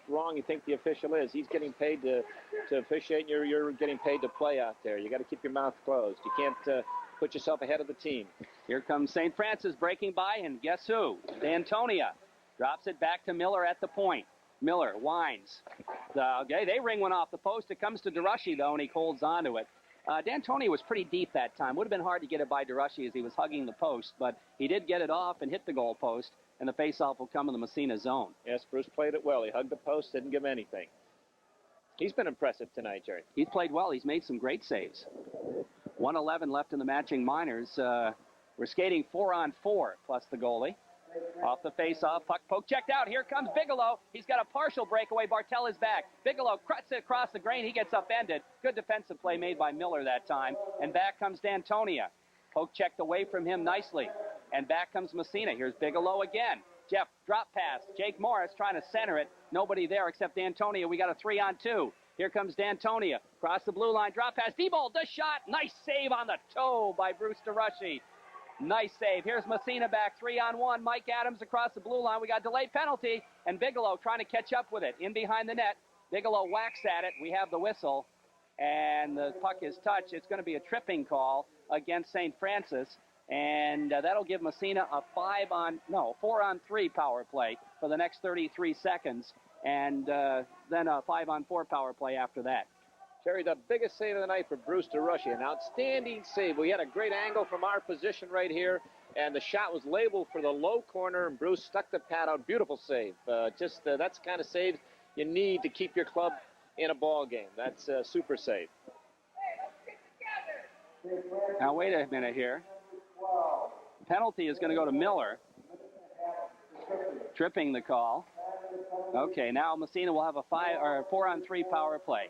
wrong you think the official is, he's getting paid to officiate, and you're getting paid to play out there. You got to keep your mouth closed. You can't put yourself ahead of the team. Here comes St. Francis breaking by, and guess who? D'Antonia drops it back to Miller at the point. Miller winds. Okay, they ring one off the post. It comes to DeRushy, though, and he holds onto it. D'Antonia was pretty deep that time. Would have been hard to get it by DeRushy as he was hugging the post, but he did get it off and hit the goal post, and the faceoff will come in the Massena zone. Yes, Bruce played it well. He hugged the post, didn't give anything. He's been impressive tonight, Jerry. He's played well. He's made some great saves. 1:11 left in the matching minors. We're skating 4-on-4 plus the goalie. Off the face-off, puck poke checked out. Here comes Bigelow. He's got a partial breakaway. Bartel is back. Bigelow cuts it across the grain. He gets upended. Good defensive play made by Miller that time. And back comes D'Antonia. Poke checked away from him nicely. And back comes Massena. Here's Bigelow again. Jeff, drop pass. Jake Morris trying to center it. Nobody there except D'Antonia. We got a 3-on-2. Here comes D'Antonia. Across the blue line. Drop pass. Diebold, the shot. Nice save on the toe by Bruce DeRushy. Nice save. Here's Massena back 3-on-1. Mike Adams across the blue line. We got delayed penalty. And Bigelow trying to catch up with it. In behind the net. Bigelow whacks at it. We have the whistle. And the puck is touched. It's going to be a tripping call against St. Francis. And that'll give Massena a 4-on-3 power play for the next 33 seconds. And then a 5-on-4 power play after that. Jerry, the biggest save of the night for Bruce DeRushy. An outstanding save. We had a great angle from our position right here, and the shot was labeled for the low corner, and Bruce stuck the pad out. Beautiful save. That's the kind of save you need to keep your club in a ball game. That's a super save. Now, wait a minute here. Penalty is going to go to Miller. Tripping the call. Okay, now Massena will have a 4-on-3 power play.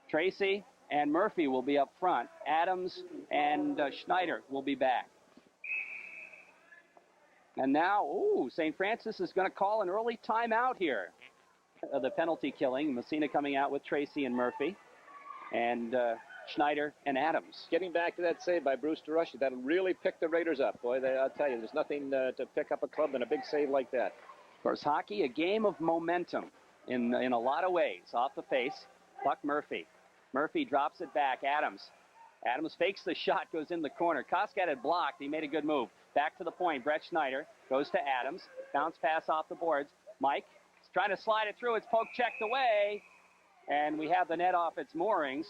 Tracy and Murphy will be up front. Adams and Schneider will be back. And now, St. Francis is going to call an early timeout here. The penalty killing. Massena coming out with Tracy and Murphy. And Schneider and Adams. Getting back to that save by Bruce DeRushy, that'll really pick the Raiders up. Boy, I'll tell you, there's nothing to pick up a club in a big save like that. Of course, hockey, a game of momentum in a lot of ways. Off the face, Buck Murphy. Murphy drops it back. Adams fakes the shot, goes in the corner. Koskat had blocked. He made a good move. Back to the point. Brett Schneider goes to Adams. Bounce pass off the boards. Mike is trying to slide it through. It's poke checked away. And we have the net off its moorings.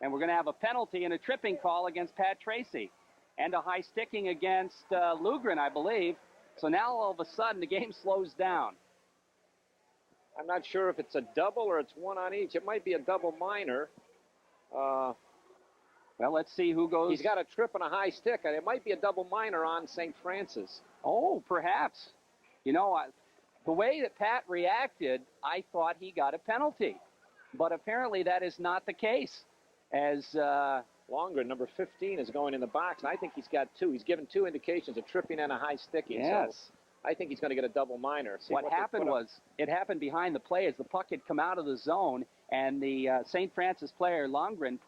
And we're going to have a penalty and a tripping call against Pat Tracy. And a high sticking against Lugren, I believe. So now all of a sudden the game slows down. I'm not sure if it's a double or it's one on each. It might be a double minor. Well, let's see who goes. He's got a trip and a high stick. It might be a double minor on St. Francis. Oh, perhaps. You know, the way that Pat reacted, I thought he got a penalty. But apparently that is not the case. As Longren, number 15, is going in the box, and I think he's got two. He's given two indications, a tripping and a high sticking. Yes. So I think he's going to get a double minor. What happened was, it happened behind the play as the puck had come out of the zone, and the St. Francis player, Longren,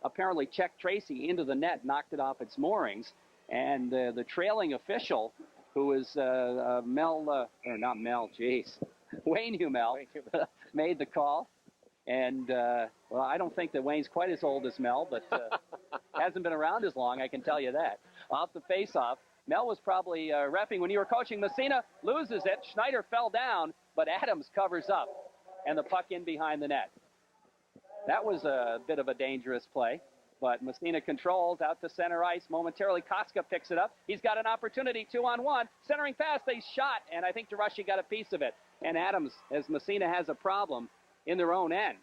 apparently checked Tracy into the net, knocked it off its moorings, and the trailing official, who is Wayne Hummel, made the call. And, well, I don't think that Wayne's quite as old as Mel, but hasn't been around as long, I can tell you that. Off the face-off, Mel was probably reffing when you were coaching. Massena loses it. Schneider fell down, but Adams covers up, and the puck in behind the net. That was a bit of a dangerous play, but Massena controls out to center ice momentarily. Koska picks it up. He's got an opportunity, 2-on-1. Centering pass, they shot, and I think DeRushy got a piece of it. And Adams, as Massena has a problem in their own end.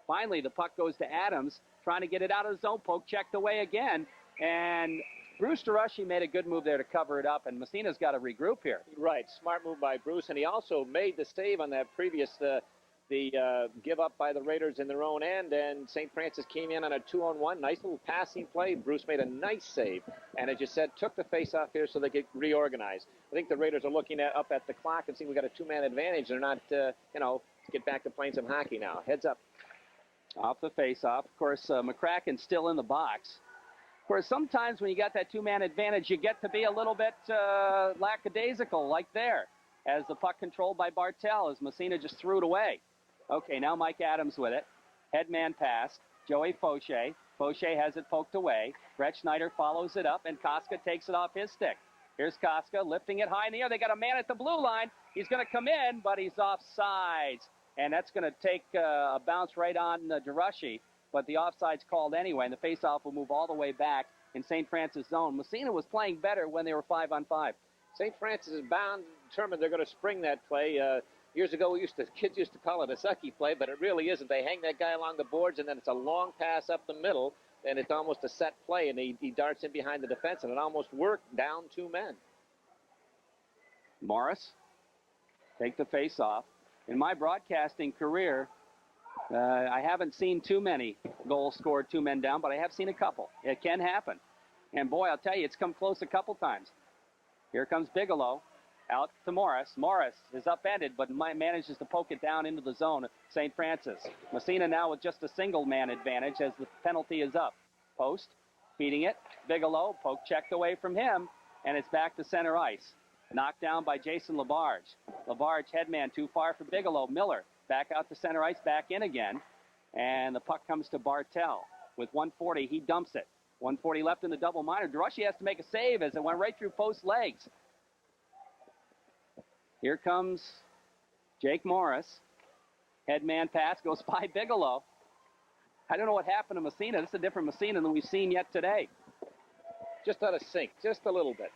Finally, the puck goes to Adams, trying to get it out of the zone. Poke checked away again, and Bruce DeRushy made a good move there to cover it up, and Massena's got to regroup here. Right, smart move by Bruce, and he also made the save on that previous give up by the Raiders in their own end, and St. Francis came in on a 2-on-1. Nice little passing play. Bruce made a nice save, and as you said, took the face-off here so they could reorganize. I think the Raiders are looking up at the clock and see we got a two-man advantage. They're not, get back to playing some hockey now. Heads up. Off the face-off. Of course, McCracken's still in the box. Of course, sometimes when you got that two-man advantage, you get to be a little bit lackadaisical, like there, as the puck controlled by Bartel, as Massena just threw it away. Okay, now Mike Adams with it. Headman pass. Joey Fauché. Fauché has it poked away. Brett Schneider follows it up, and Koska takes it off his stick. Here's Koska lifting it high in the air. They got a man at the blue line. He's going to come in, but he's offsides. And that's going to take a bounce right on Durashi. But the offside's called anyway, and the faceoff will move all the way back in St. Francis zone. Massena was playing better when they were 5-on-5. St. Francis is bound, determined they're going to spring that play. Years ago, kids used to call it a sucky play, but it really isn't. They hang that guy along the boards, and then it's a long pass up the middle, and it's almost a set play, and he darts in behind the defense, and it almost worked down 2 men. Morris, take the face off. In my broadcasting career, I haven't seen too many goals scored 2 men down, but I have seen a couple. It can happen. And boy, I'll tell you, it's come close a couple times. Here comes Bigelow. Out to Morris. Morris is upended, but manages to poke it down into the zone of St. Francis. Massena now with just a single-man advantage as the penalty is up. Post, feeding it. Bigelow, poke checked away from him, and it's back to center ice. Knocked down by Jason Labarge. Labarge, headman, too far for Bigelow. Miller, back out to center ice, back in again. And the puck comes to Bartel. With 140, he dumps it. 140 left in the double minor. Durashi has to make a save as it went right through post legs. Here comes Jake Morris. Headman pass goes by Bigelow. I don't know what happened to Massena. This is a different Massena than we've seen yet today. Just out of sync, just a little bit.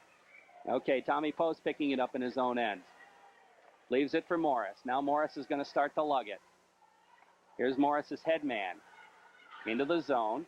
Okay, Tommy Post picking it up in his own end. Leaves it for Morris. Now Morris is going to start to lug it. Here's Morris's headman. Into the zone.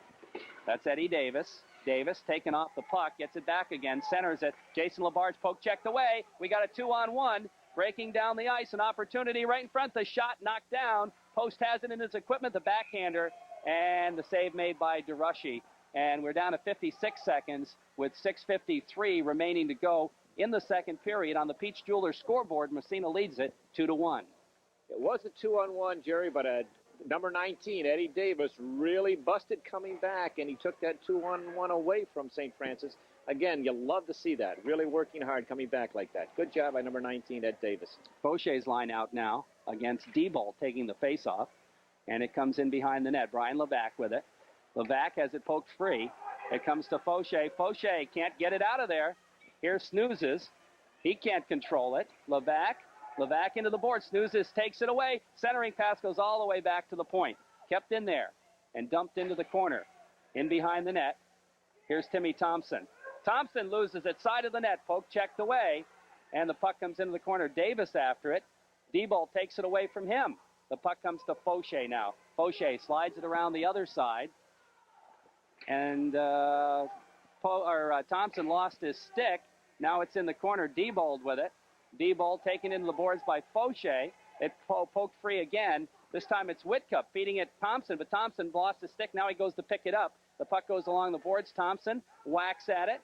That's Eddie Davis. Davis taking off the puck, gets it back again, centers it. Jason Labarge poke checked away. We got a 2-on-1. Breaking down the ice, an opportunity right in front. The shot knocked down. Post has it in his equipment, the backhander, and the save made by Durashi. And we're down to 56 seconds with 6:53 remaining to go in the second period. On the Peach Jewelers scoreboard, Massena leads it 2-1. It was a 2-on-1, Jerry, but number 19, Eddie Davis, really busted coming back, and he took that 2-on-1 away from St. Francis. Again, you love to see that. Really working hard coming back like that. Good job by number 19, Ed Davis. Fauché's line out now against Diebold taking the face-off, and it comes in behind the net. Brian Levac with it. Levac has it poked free. It comes to Fauché. Fauché can't get it out of there. Here Snoozes. He can't control it. Levac into the board. Snoozes takes it away. Centering pass goes all the way back to the point. Kept in there and dumped into the corner. In behind the net. Here's Timmy Thompson. Thompson loses it side of the net. Poke checked away. And the puck comes into the corner. Davis after it. Diebold takes it away from him. The puck comes to Fauché now. Fauché slides it around the other side. And Thompson lost his stick. Now it's in the corner. Diebold with it. Diebold taken into the boards by Fauché. It poked free again. This time it's Whitcup feeding it Thompson, but Thompson lost his stick. Now he goes to pick it up. The puck goes along the boards. Thompson whacks at it,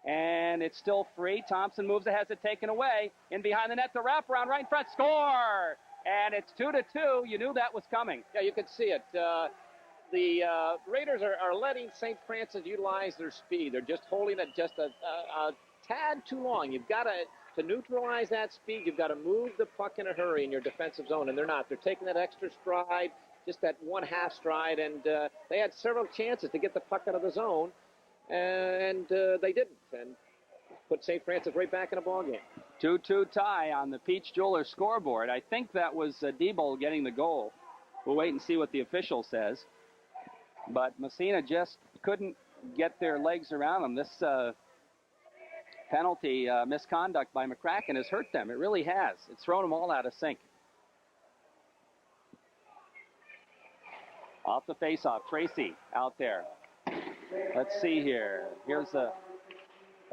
and it's still free. Thompson moves it, has it taken away. In behind the net, the wraparound right in front. Score! And it's 2-2. You knew that was coming. Yeah, you could see it. The Raiders are letting St. Francis utilize their speed. They're just holding it just a tad too long. You've got to neutralize that speed, you've got to move the puck in a hurry in your defensive zone, and they're not. They're taking that extra stride, just that 1/2 stride, and they had several chances to get the puck out of the zone, and they didn't, and put St. Francis right back in a ball game. 2-2 tie on the Peach Jeweler scoreboard. I think that was Diebold getting the goal. We'll wait and see what the official says. But Massena just couldn't get their legs around them. This penalty misconduct by McCracken has hurt them. It really has. It's thrown them all out of sync. Off the faceoff, Tracy out there. Let's see here. Here's a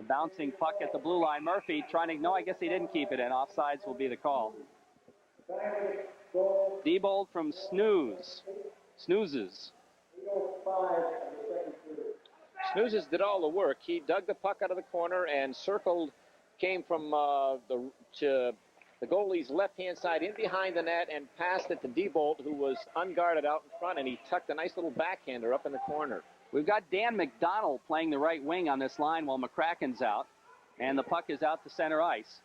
bouncing puck at the blue line. Murphy trying to, no, I guess he didn't keep it in. Offsides will be the call. Diebold from Snoozes. Snoozes did all the work. He dug the puck out of the corner and circled, came from the goalie's left-hand side in behind the net and passed it to Diebold, who was unguarded out in front, and he tucked a nice little backhander up in the corner. We've got Dan McDonald playing the right wing on this line while McCracken's out. And the puck is out to center ice.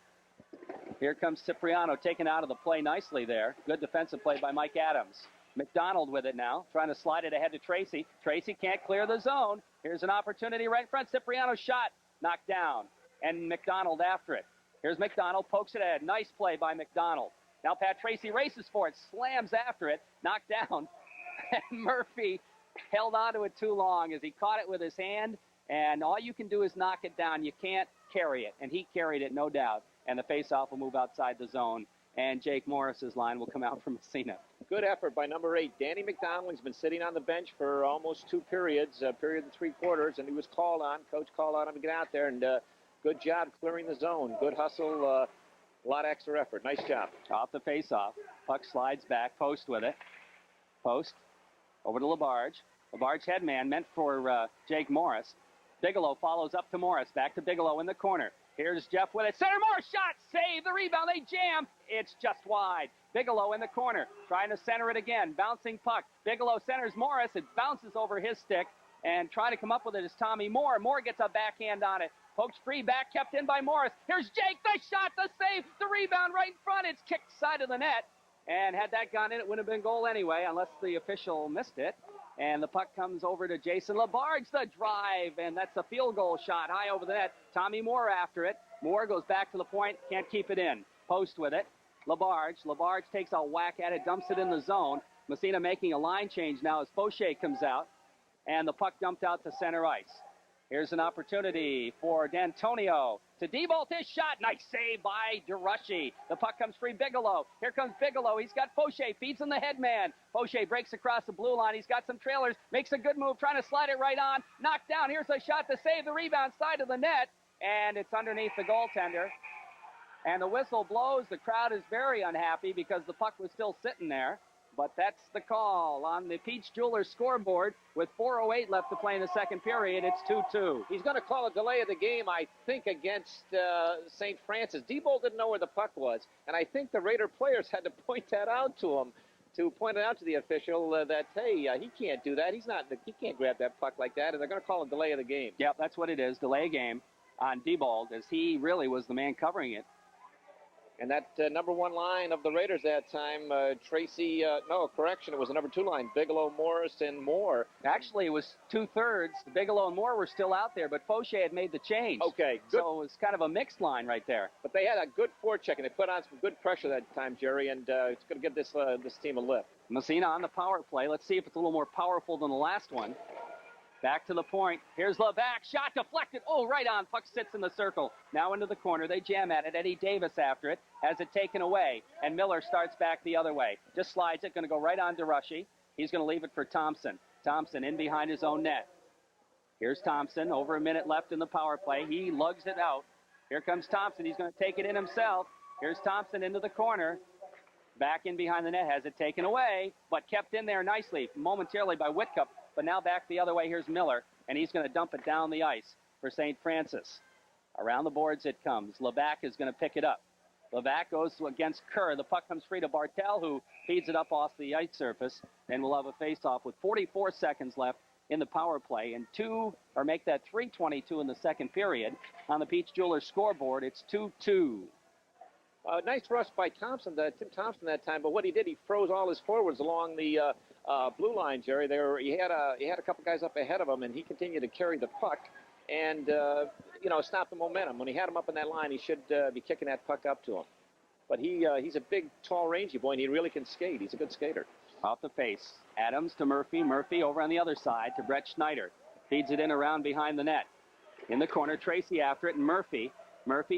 Here comes Cipriano taken out of the play nicely there. Good defensive play by Mike Adams. McDonald with it now, trying to slide it ahead to Tracy. Tracy can't clear the zone. Here's an opportunity right in front. Cipriano's shot knocked down. And McDonald after it. Here's McDonald, pokes it ahead. Nice play by McDonald. Now Pat Tracy races for it, slams after it, knocked down. And Murphy held onto it too long as he caught it with his hand. And all you can do is knock it down. You can't carry it. And he carried it, no doubt. And the faceoff will move outside the zone. And Jake Morris's line will come out from Massena. Good effort by number 8, Danny McDonald. He's been sitting on the bench for almost 2 periods, a period and 3 quarters, and he was called on. Coach called on him to get out there, and good job clearing the zone. Good hustle, a lot of extra effort. Nice job. Off the faceoff. Puck slides back, Post with it. Post over to Labarge. Labarge headman meant for Jake Morris. Bigelow follows up to Morris. Back to Bigelow in the corner. Here's Jeff with it. Center Morris shot. Save the rebound. They jam. It's just wide. Bigelow in the corner. Trying to center it again. Bouncing puck. Bigelow centers Morris. It bounces over his stick. And trying to come up with it is Tommy Moore. Moore gets a backhand on it. Pokes free back. Kept in by Morris. Here's Jake. The shot. The save. The rebound right in front. It's kicked side of the net. And had that gone in, it wouldn't have been goal anyway, unless the official missed it. And the puck comes over to Jason Labarge, the drive, and that's a field goal shot high over the net. Tommy Moore after it. Moore goes back to the point, can't keep it in. Post with it. Labarge takes a whack at it, dumps it in the zone. Massena making a line change now as Fauché comes out. And the puck dumped out to center ice. Here's an opportunity for D'Antonio to debolt his shot. Nice save by DeRushy. The puck comes free. Bigelow. Here comes Bigelow. He's got Fauché. Feeds him the headman. Fauché breaks across the blue line. He's got some trailers. Makes a good move. Trying to slide it right on. Knocked down. Here's a shot to save the rebound side of the net. And it's underneath the goaltender. And the whistle blows. The crowd is very unhappy because the puck was still sitting there. But that's the call on the Peach Jewelers scoreboard. With 4:08 left to play in the second period, it's 2-2. He's going to call a delay of the game, I think, against St. Francis. Diebold didn't know where the puck was, and I think the Raider players had to point that out to him, to point it out to the official that, hey, he can't do that. He can't grab that puck like that, and they're going to call a delay of the game. Yep, that's what it is, delay game on Diebold, as he really was the man covering it. And that number 1 line of the Raiders that time, Tracy, no, correction, it was the number 2 line, Bigelow, Morris, and Moore. Actually, it was 2/3. Bigelow and Moore were still out there, but Fauché had made the change. Okay, good. So it was kind of a mixed line right there. But they had a good forecheck, and they put on some good pressure that time, Jerry, and it's going to give this team a lift. Massena on the power play. Let's see if it's a little more powerful than the last one. Back to the point. Here's Levac. Shot deflected. Oh, right on. Puck sits in the circle. Now into the corner. They jam at it. Eddie Davis after it. Has it taken away. And Miller starts back the other way. Just slides it. Going to go right on DeRushy. He's going to leave it for Thompson. Thompson in behind his own net. Here's Thompson. Over a minute left in the power play. He lugs it out. Here comes Thompson. He's going to take it in himself. Here's Thompson into the corner. Back in behind the net. Has it taken away. But kept in there nicely. Momentarily by Whitcup. But now back the other way, here's Miller, and he's going to dump it down the ice for St. Francis. Around the boards it comes. Levac is going to pick it up. Levac goes against Kerr. The puck comes free to Bartel, who feeds it up off the ice surface, and we'll have a face-off with 44 seconds left in the power play, and make that 3:22 in the second period. On the Peach Jewelers scoreboard, it's 2-2. Nice rush by Thompson, Tim Thompson that time, but what he did, he froze all his forwards along the blue line, Jerry. He had a couple guys up ahead of him, and he continued to carry the puck and stop the momentum. When he had him up in that line, he should be kicking that puck up to him. But he's a big, tall, rangy boy, and he really can skate. He's a good skater. Off the face, Adams to Murphy. Murphy over on the other side to Brett Schneider. Feeds it in around behind the net. In the corner, Tracy after it, and Murphy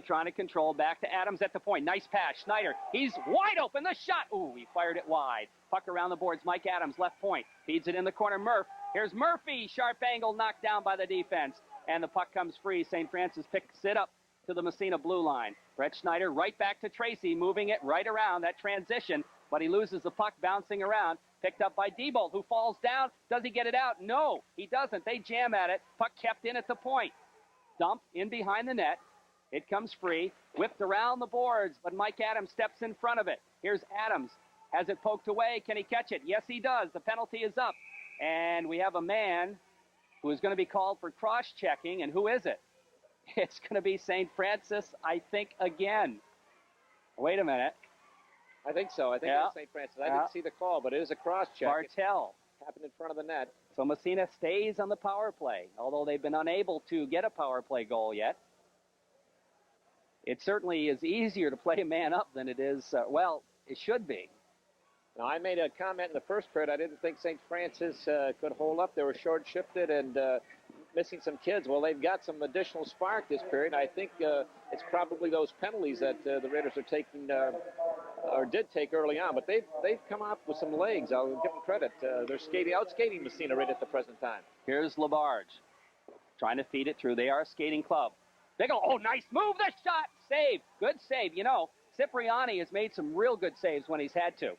trying to control, back to Adams at the point. Nice pass, Schneider. He's wide open, the shot. Ooh, he fired it wide. Puck around the boards, Mike Adams, left point. Feeds it in the corner, Here's Murphy, sharp angle, knocked down by the defense. And the puck comes free. St. Francis picks it up to the Massena blue line. Brett Schneider right back to Tracy, moving it right around that transition. But he loses the puck bouncing around. Picked up by Diebold, who falls down. Does he get it out? No, he doesn't. They jam at it. Puck kept in at the point. Dump in behind the net. It comes free, whipped around the boards, but Mike Adams steps in front of it. Here's Adams. Has it poked away? Can he catch it? Yes, he does. The penalty is up. And we have a man who is going to be called for cross-checking, and who is it? It's going to be St. Francis, I think, again. Wait a minute. I think so. I think it's St. Francis. I didn't see the call, but it is a cross-check. Bartel. It happened in front of the net. So Massena stays on the power play, although they've been unable to get a power play goal yet. It certainly is easier to play a man up than it is, well, it should be. Now, I made a comment in the first period. I didn't think St. Francis could hold up. They were short-shifted and missing some kids. Well, they've got some additional spark this period. I think it's probably those penalties that the Raiders are taking, or did take early on. But they've come up with some legs. I'll give them credit. They're outskating Massena right at the present time. Here's Labarge trying to feed it through. They are a skating club. Bigelow, oh, nice move, the shot, save, good save. You know, Cipriani has made some real good saves when he's had to.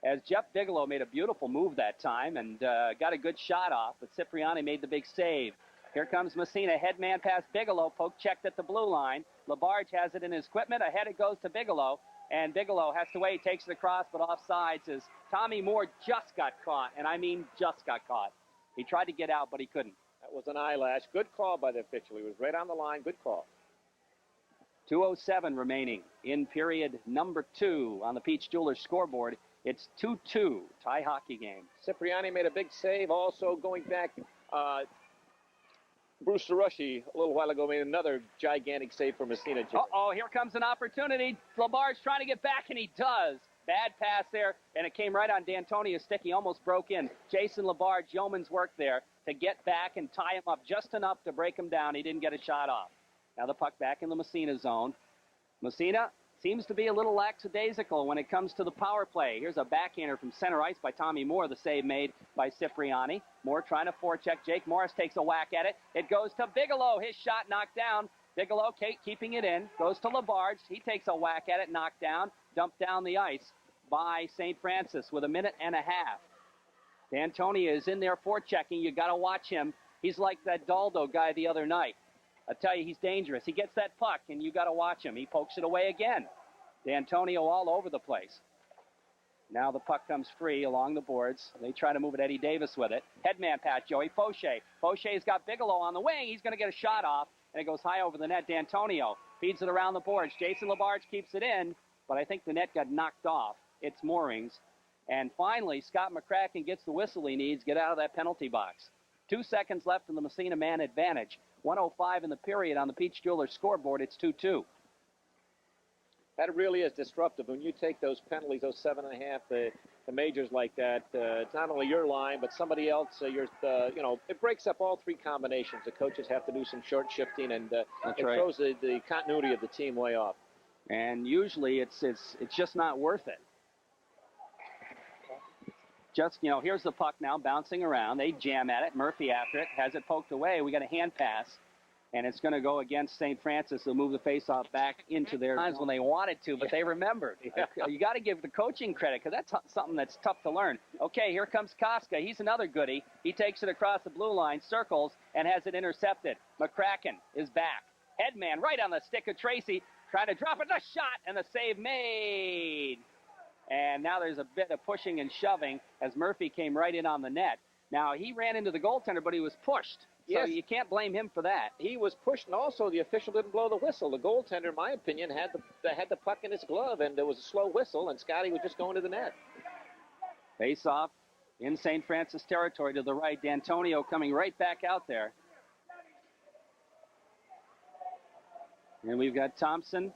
As Jeff Bigelow made a beautiful move that time and got a good shot off, but Cipriani made the big save. Here comes Massena, headman past Bigelow, poke checked at the blue line. Labarge has it in his equipment, ahead it goes to Bigelow, and Bigelow has to wait, takes it across, but offsides as Tommy Moore just got caught, and I mean just got caught. He tried to get out, but he couldn't. That was an eyelash. Good call by the official. He was right on the line. Good call. 2:07 remaining in period number 2 on the Peach Jewelers scoreboard. It's 2-2, tie hockey game. Cipriani made a big save. Also going back, Bruce DeRushy a little while ago made another gigantic save for Massena. Uh-oh, here comes an opportunity. Labarge trying to get back, and he does. Bad pass there, and it came right on D'Antonia's stick. He almost broke in. Jason Labarge, yeoman's work there to get back and tie him up just enough to break him down. He didn't get a shot off. Now the puck back in the Massena zone. Massena seems to be a little lackadaisical when it comes to the power play. Here's a backhander from center ice by Tommy Moore, the save made by Cipriani. Moore trying to forecheck. Jake Morris takes a whack at it. It goes to Bigelow. His shot knocked down. Bigelow keeping it in. Goes to Labarge. He takes a whack at it, knocked down, dumped down the ice by St. Francis with 1.5 minutes. D'Antonia is in there forechecking. You got to watch him. He's like that Daldo guy the other night. I tell you, he's dangerous. He gets that puck, and you got to watch him. He pokes it away again. D'Antonio all over the place. Now the puck comes free along the boards. They try to move it. Eddie Davis with it. Headman pass, Joey Fauché. Fauché's got Bigelow on the wing. He's going to get a shot off, and it goes high over the net. D'Antonio feeds it around the boards. Jason Labarge keeps it in, but I think the net got knocked off its moorings. And finally, Scott McCracken gets the whistle he needs. Get out of that penalty box. 2 seconds left in the Massena man advantage. 1:05 in the period on the Peach Jewelers scoreboard. It's 2-2. That really is disruptive. When you take those penalties, those 7.5, the majors like that, it's not only your line, but somebody else. It breaks up all 3 combinations. The coaches have to do some short shifting, and it throws the continuity of the team way off. And usually it's just not worth it. Just, here's the puck now bouncing around. They jam at it. Murphy after it. Has it poked away. We got a hand pass. And it's going to go against St. Francis. They'll move the faceoff back into their times when they wanted to, but they remembered. Yeah. You got to give the coaching credit because that's something that's tough to learn. Okay, here comes Koska. He's another goodie. He takes it across the blue line, circles, and has it intercepted. McCracken is back. Headman right on the stick of Tracy. Trying to drop it. The shot and the save made. And now there's a bit of pushing and shoving as Murphy came right in on the net. Now, he ran into the goaltender, but he was pushed. So you can't blame him for that. He was pushed, and also the official didn't blow the whistle. The goaltender, in my opinion, had the puck in his glove, and there was a slow whistle, and Scotty was just going to the net. Face off in St. Francis territory to the right. D'Antonio coming right back out there. And we've got Thompson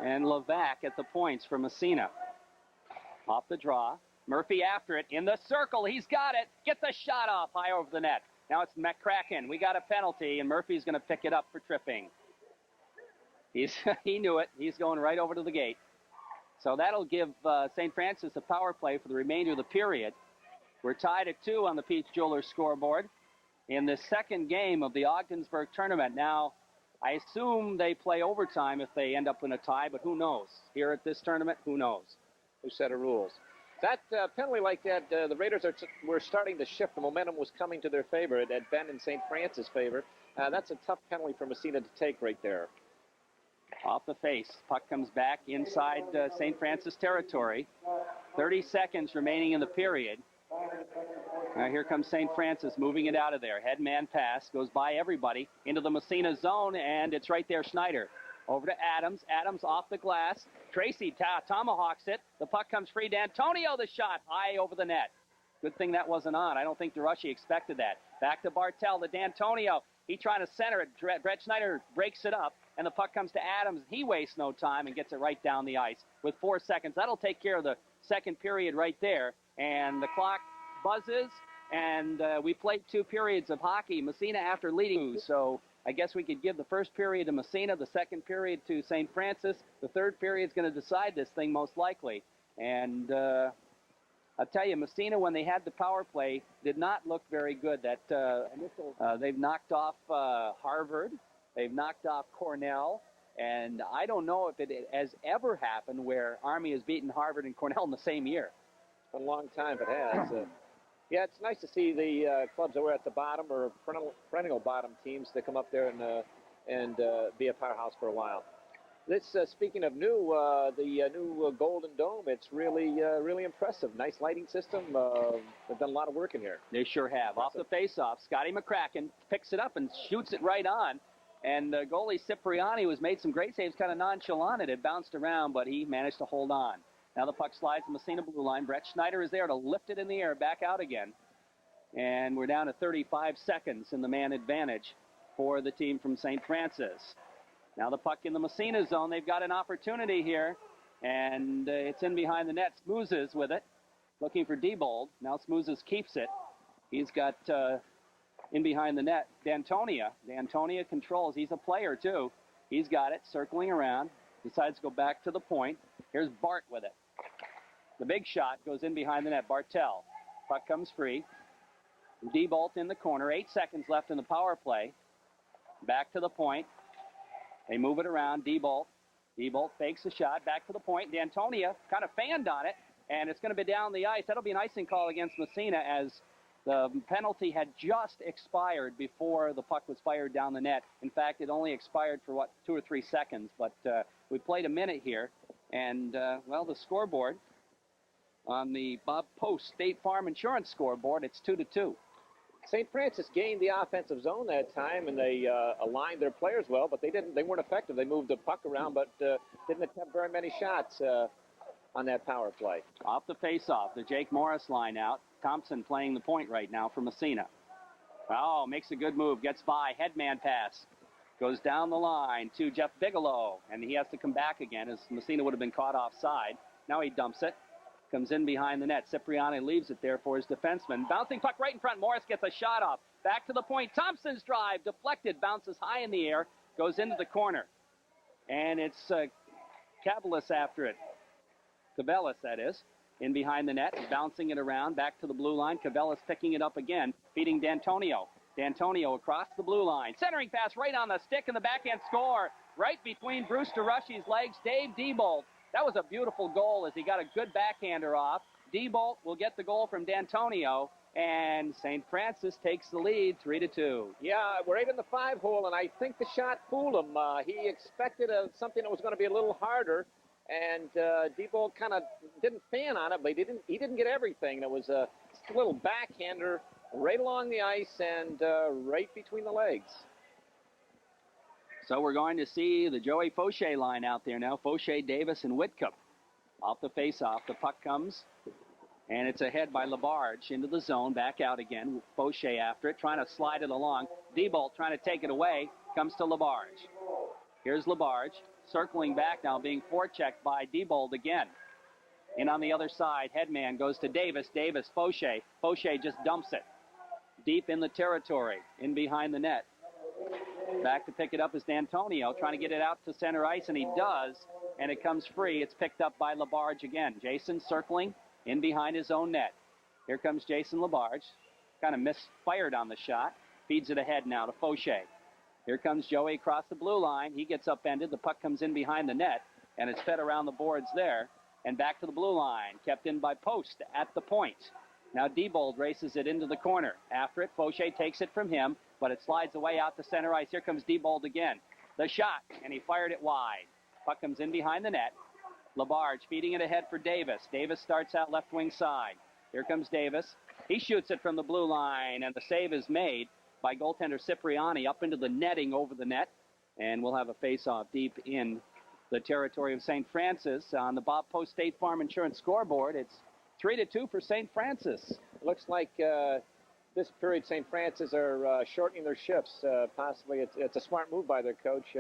and Levac at the points for Massena. Off the draw. Murphy after it. In the circle. He's got it. Get the shot off high over the net. Now it's McCracken. We got a penalty, and Murphy's going to pick it up for tripping. He knew it. He's going right over to the gate. So that'll give St. Francis a power play for the remainder of the period. We're tied at 2 on the Peach Jewelers scoreboard in the second game of the Ogdensburg tournament. Now, I assume they play overtime if they end up in a tie, but who knows? Here at this tournament, who knows? Who set of rules? That penalty like that, the Raiders were starting to shift. The momentum was coming to their favor. It had been in St. Francis' favor. That's a tough penalty for Massena to take right there. Off the face. Puck comes back inside St. Francis territory. 30 seconds remaining in the period. Now here comes St. Francis moving it out of there. Head man pass goes by everybody into the Massena zone, and it's right there, Schneider. Over to Adams. Adams off the glass. Tracy tomahawks it. The puck comes free. D'Antonio, the shot high over the net. Good thing that wasn't on. I don't think DeRushy expected that. Back to Bartel, to D'Antonio. He trying to center it. Brett Schneider breaks it up, and the puck comes to Adams. He wastes no time and gets it right down the ice with 4 seconds. That'll take care of the second period right there. And the clock buzzes, and we played 2 periods of hockey. Massena after leading, so I guess we could give the first period to Massena, the second period to St. Francis. The third period is going to decide this thing most likely. And I'll tell you, Massena, when they had the power play, did not look very good. They've knocked off Harvard. They've knocked off Cornell. And I don't know if it has ever happened where Army has beaten Harvard and Cornell in the same year. It's been a long time if it has. Yeah, it's nice to see the clubs that were at the bottom or perennial bottom teams that come up there and be a powerhouse for a while. This, speaking of new, the new Golden Dome, it's really impressive. Nice lighting system. They've done a lot of work in here. They sure have. Off the face-off, Scotty McCracken picks it up and shoots it right on. And goalie Cipriani was made some great saves, kind of nonchalant. It bounced around, but he managed to hold on. Now the puck slides to Massena blue line. Brett Schneider is there to lift it in the air, back out again. And we're down to 35 seconds in the man advantage for the team from St. Francis. Now the puck in the Massena zone. They've got an opportunity here, and it's in behind the net. Smoozes with it, looking for Diebold. Now Smoozes keeps it. He's got in behind the net D'Antonia. D'Antonia controls. He's a player, too. He's got it, circling around. Decides to go back to the point. Here's Bart with it. The big shot goes in behind the net. Bartel. Puck comes free. Diebold in the corner. 8 seconds left in the power play. Back to the point. They move it around. Diebold fakes the shot. Back to the point. D'Antonia kind of fanned on it, and it's going to be down the ice. That'll be an icing call against Massena as the penalty had just expired before the puck was fired down the net. In fact, it only expired for, 2 or 3 seconds, but we played a minute here. And, well, the scoreboard on the Bob Post State Farm Insurance scoreboard, it's 2-2. St. Francis gained the offensive zone that time, and they aligned their players well, but they weren't effective. They moved the puck around, but didn't attempt very many shots on that power play. Off the face-off, the Jake Morris line out. Thompson playing the point right now for Massena. Oh, makes a good move, gets by, headman pass. Goes down the line to Jeff Bigelow, and he has to come back again as Massena would have been caught offside. Now he dumps it. Comes in behind the net. Cipriani leaves it there for his defenseman. Bouncing puck right in front. Morris gets a shot off. Back to the point. Thompson's drive. Deflected. Bounces high in the air. Goes into the corner. And it's Cabelis after it. Cabelis, that is. In behind the net. Bouncing it around. Back to the blue line. Cabelis picking it up again. Feeding D'Antonio. D'Antonio across the blue line. Centering pass right on the stick and the backhand score. Right between Bruce DeRushy's legs. Dave Diebold. That was a beautiful goal as he got a good backhander off. Diebold will get the goal from D'Antonio, and St. Francis takes the lead 3-2. Yeah, we're right in the 5-hole, and I think the shot fooled him. He expected something that was going to be a little harder, and Diebold kind of didn't fan on it, but he didn't get everything. There was a little backhander right along the ice and right between the legs. So we're going to see the Joey Fauché line out there now. Fauché, Davis, and Whitcup. Off the face-off, the puck comes, and it's ahead by Labarge into the zone, back out again. Fauché after it, trying to slide it along. Diebold trying to take it away, comes to Labarge. Here's Labarge, circling back now, being forechecked by Diebold again. And on the other side, headman goes to Davis. Davis, Fauché. Fauché just dumps it. Deep in the territory, in behind the net. Back to pick it up is D'Antonio, trying to get it out to center ice, and he does, and it comes free. It's picked up by Labarge again. Jason circling in behind his own net. Here comes Jason Labarge. Kind of misfired on the shot. Feeds it ahead now to Fauché. Here comes Joey across the blue line. He gets upended. The puck comes in behind the net, and it's fed around the boards there. And back to the blue line, kept in by Post at the point. Now Diebold races it into the corner. After it, Fauché takes it from him, but it slides away out to center ice. Here comes Diebold again. The shot, and he fired it wide. Puck comes in behind the net. Labarge feeding it ahead for Davis. Davis starts out left wing side. Here comes Davis. He shoots it from the blue line, and the save is made by goaltender Cipriani up into the netting over the net. And we'll have a face-off deep in the territory of St. Francis. On the Bob Post State Farm Insurance scoreboard, it's 3-2 for St. Francis. Looks like this period St. Francis are shortening their shifts. Possibly it's a smart move by their coach.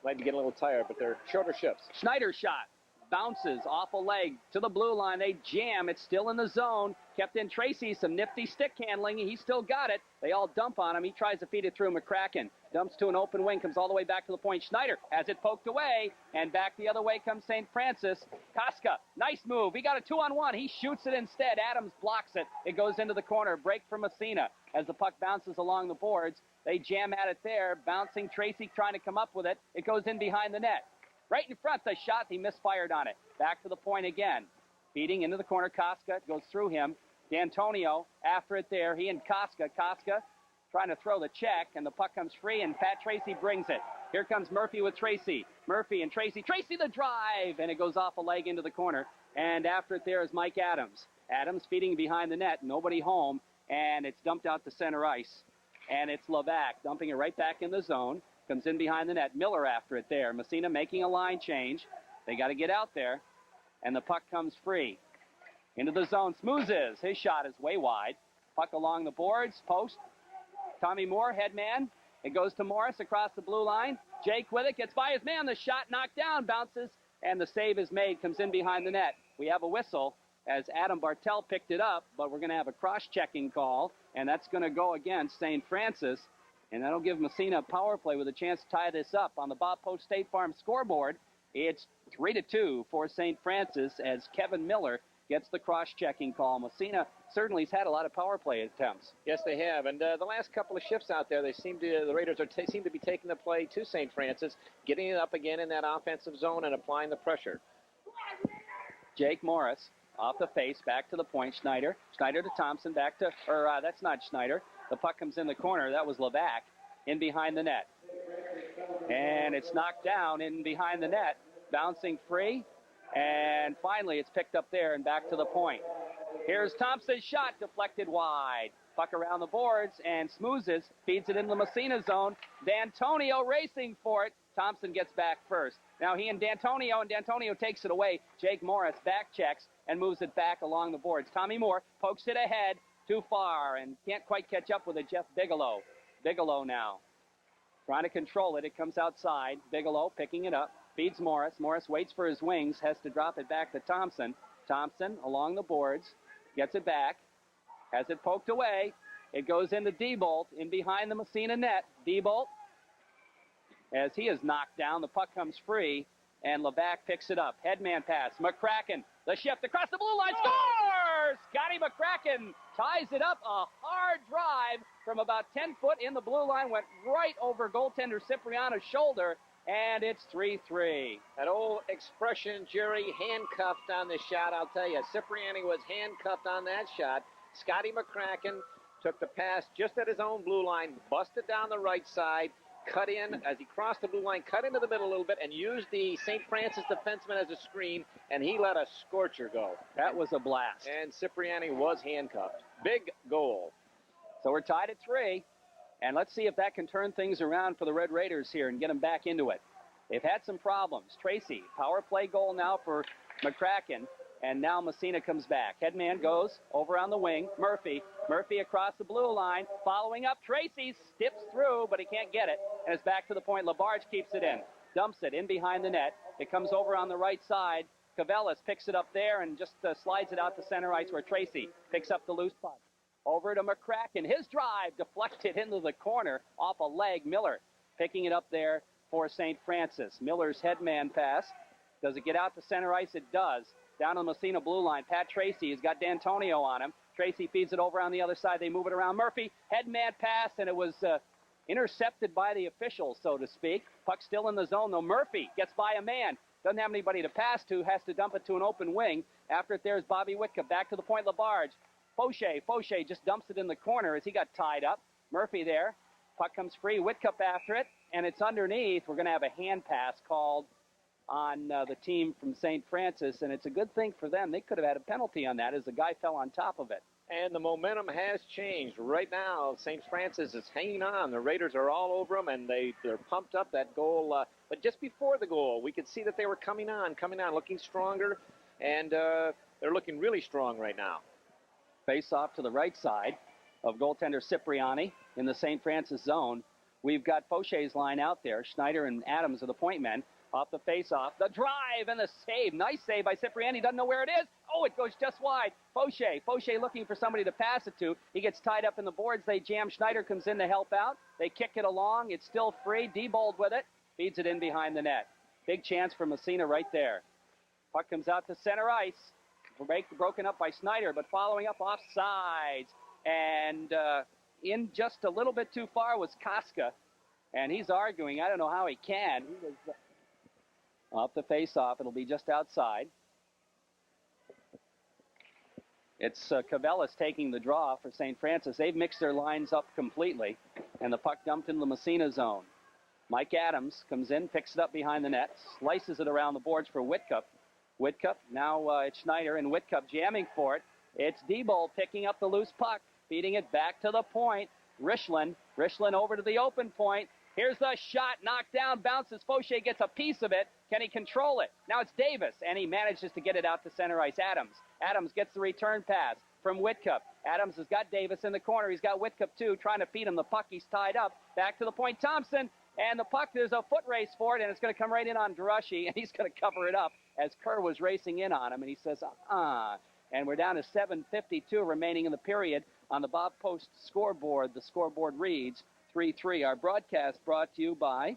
Might be getting a little tired, but they're shorter shifts. Schneider shot. Bounces off a leg to the blue line. They jam. It's still in the zone. Kept in Tracy. Some nifty stick handling. He still got it. They all dump on him. He tries to feed it through McCracken. Dumps to an open wing. Comes all the way back to the point. Schneider has it poked away. And back the other way comes St. Francis. Koska. Nice move. He got a 2-on-1. He shoots it instead. Adams blocks it. It goes into the corner. Break for Massena. As the puck bounces along the boards, they jam at it there. Bouncing Tracy trying to come up with it. It goes in behind the net. Right in front, the shot, he misfired on it. Back to the point again. Feeding into the corner, Koska goes through him. D'Antonio after it there. He and Koska. Koska trying to throw the check, and the puck comes free, and Pat Tracy brings it. Here comes Murphy with Tracy. Murphy and Tracy. Tracy the drive, and it goes off a leg into the corner. And after it there is Mike Adams. Adams feeding behind the net. Nobody home, and it's dumped out to center ice. And it's Levac dumping it right back in the zone. Comes in behind the net. Miller after it there. Massena making a line change. They got to get out there. And the puck comes free. Into the zone. Smoozes. His shot is way wide. Puck along the boards. Post. Tommy Moore, head man. It goes to Morris across the blue line. Jake with it. Gets by his man. The shot knocked down. Bounces. And the save is made. Comes in behind the net. We have a whistle as Adam Bartel picked it up. But we're going to have a cross-checking call. And that's going to go against St. Francis. And that'll give Massena a power play with a chance to tie this up. On the Bob Post State Farm scoreboard, it's 3-2 for St. Francis as Kevin Miller gets the cross-checking call. Massena certainly has had a lot of power play attempts. Yes, they have. And the last couple of shifts out there, the Raiders seem to be taking the play to St. Francis, getting it up again in that offensive zone and applying the pressure. Jake Morris off the face, back to the point. Schneider to Thompson, back to, that's not Schneider. The puck comes in the corner. That was Levac in behind the net. And it's knocked down in behind the net. Bouncing free. And finally, it's picked up there and back to the point. Here's Thompson's shot, deflected wide. Puck around the boards, and Smoozes feeds it into the Massena zone. D'Antonio racing for it. Thompson gets back first. Now he and D'Antonio takes it away. Jake Morris back checks and moves it back along the boards. Tommy Moore pokes it ahead. Too far and can't quite catch up with it. Jeff Bigelow. Bigelow now trying to control it. It comes outside. Bigelow picking it up. Feeds Morris. Morris waits for his wings. Has to drop it back to Thompson. Thompson along the boards. Gets it back. Has it poked away. It goes into Diebold in behind the Massena net. Diebold, as he is knocked down, the puck comes free, and Levac picks it up. Headman pass. McCracken, the shift across the blue line. Scores! Scotty McCracken ties it up. A hard drive from about 10 foot in the blue line. Went right over goaltender Cipriano's shoulder, and it's 3-3. That old expression, Jerry, handcuffed on this shot, I'll tell you. Cipriani was handcuffed on that shot. Scotty McCracken took the pass just at his own blue line, busted down the right side, cut in as he crossed the blue line, cut into the middle a little bit, and used the St. Francis defenseman as a screen, and he let a scorcher go. That was a blast. And Cipriani was handcuffed. Big goal. So we're tied at 3, and let's see if that can turn things around for the Red Raiders here and get them back into it. They've had some problems. Tracy, power play goal now for McCracken. And now Massena comes back. Headman goes over on the wing. Murphy across the blue line. Following up. Tracy steps through, but he can't get it. And it's back to the point. Labarge keeps it in. Dumps it in behind the net. It comes over on the right side. Cavellas picks it up there and just slides it out to center ice where Tracy picks up the loose puck. Over to McCracken. His drive deflected into the corner off a leg. Miller picking it up there for St. Francis. Miller's headman pass. Does it get out to center ice? It does. Down on the Massena blue line, Pat Tracy has got D'Antonio on him. Tracy feeds it over on the other side. They move it around. Murphy, headman pass, and it was intercepted by the officials, so to speak. Puck still in the zone, though. Murphy gets by a man. Doesn't have anybody to pass to. Has to dump it to an open wing. After it, there's Bobby Witka. Back to the point, Labarge. Fauché just dumps it in the corner as he got tied up. Murphy there. Puck comes free. Whitcup after it, and it's underneath. We're going to have a hand pass called on the team from St. Francis, and it's a good thing for them. They could have had a penalty on that as the guy fell on top of it. And the momentum has changed. Right now, St. Francis is hanging on. The Raiders are all over them, and they're pumped up. That goal, but just before the goal, we could see that they were coming on, looking stronger, and they're looking really strong right now. Face off to the right side of goaltender Cipriani in the St. Francis zone. We've got Faucher's line out there. Schneider and Adams are the point men. Off the face-off, the drive and the save. Nice save by Cipriani. Doesn't know where it is. Oh, it goes just wide. Faucher looking for somebody to pass it to. He gets tied up in the boards. They jam. Schneider comes in to help out. They kick it along. It's still free. Diebold with it. Feeds it in behind the net. Big chance for Massena right there. Puck comes out to center ice. Broken up by Schneider, but following up offsides. And in just a little bit too far was Koska. And he's arguing. I don't know how he can. He was off the face-off. It'll be just outside. It's Cabela's taking the draw for St. Francis. They've mixed their lines up completely. And the puck dumped into the Massena zone. Mike Adams comes in, picks it up behind the net, slices it around the boards for Whitcup. Whitcup, now it's Schneider, and Whitcup jamming for it. It's Diebold picking up the loose puck, feeding it back to the point. Richland over to the open point. Here's the shot, knocked down, bounces. Faucher gets a piece of it. Can he control it? Now it's Davis, and he manages to get it out to center ice. Adams gets the return pass from Whitcup. Adams has got Davis in the corner. He's got Whitcup, too, trying to feed him the puck. He's tied up. Back to the point, Thompson. And the puck, there's a foot race for it, and it's going to come right in on Drushi, and he's going to cover it up as Kerr was racing in on him, and he says, And we're down to 7:52 remaining in the period on the Bob Post scoreboard. The scoreboard reads 3-3. Our broadcast brought to you by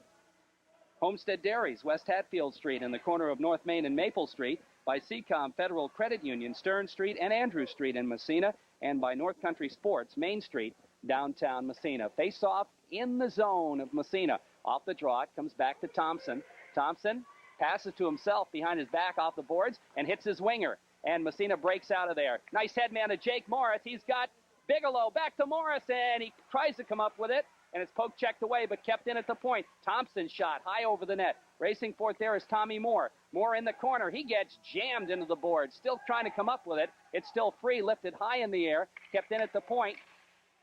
Homestead Dairies, West Hatfield Street in the corner of North Main and Maple Street, by Seacom Federal Credit Union, Stern Street and Andrew Street in Massena, and by North Country Sports, Main Street, downtown Massena. Face-off in the zone of Massena. Off the draw, it comes back to Thompson. Thompson passes to himself behind his back off the boards and hits his winger. And Massena breaks out of there. Nice headman to Jake Morris. He's got Bigelow back to Morris, and he tries to come up with it. And it's poke checked away, but kept in at the point. Thompson shot high over the net. Racing for it there is Tommy Moore. Moore in the corner. He gets jammed into the board. Still trying to come up with it. It's still free, lifted high in the air. Kept in at the point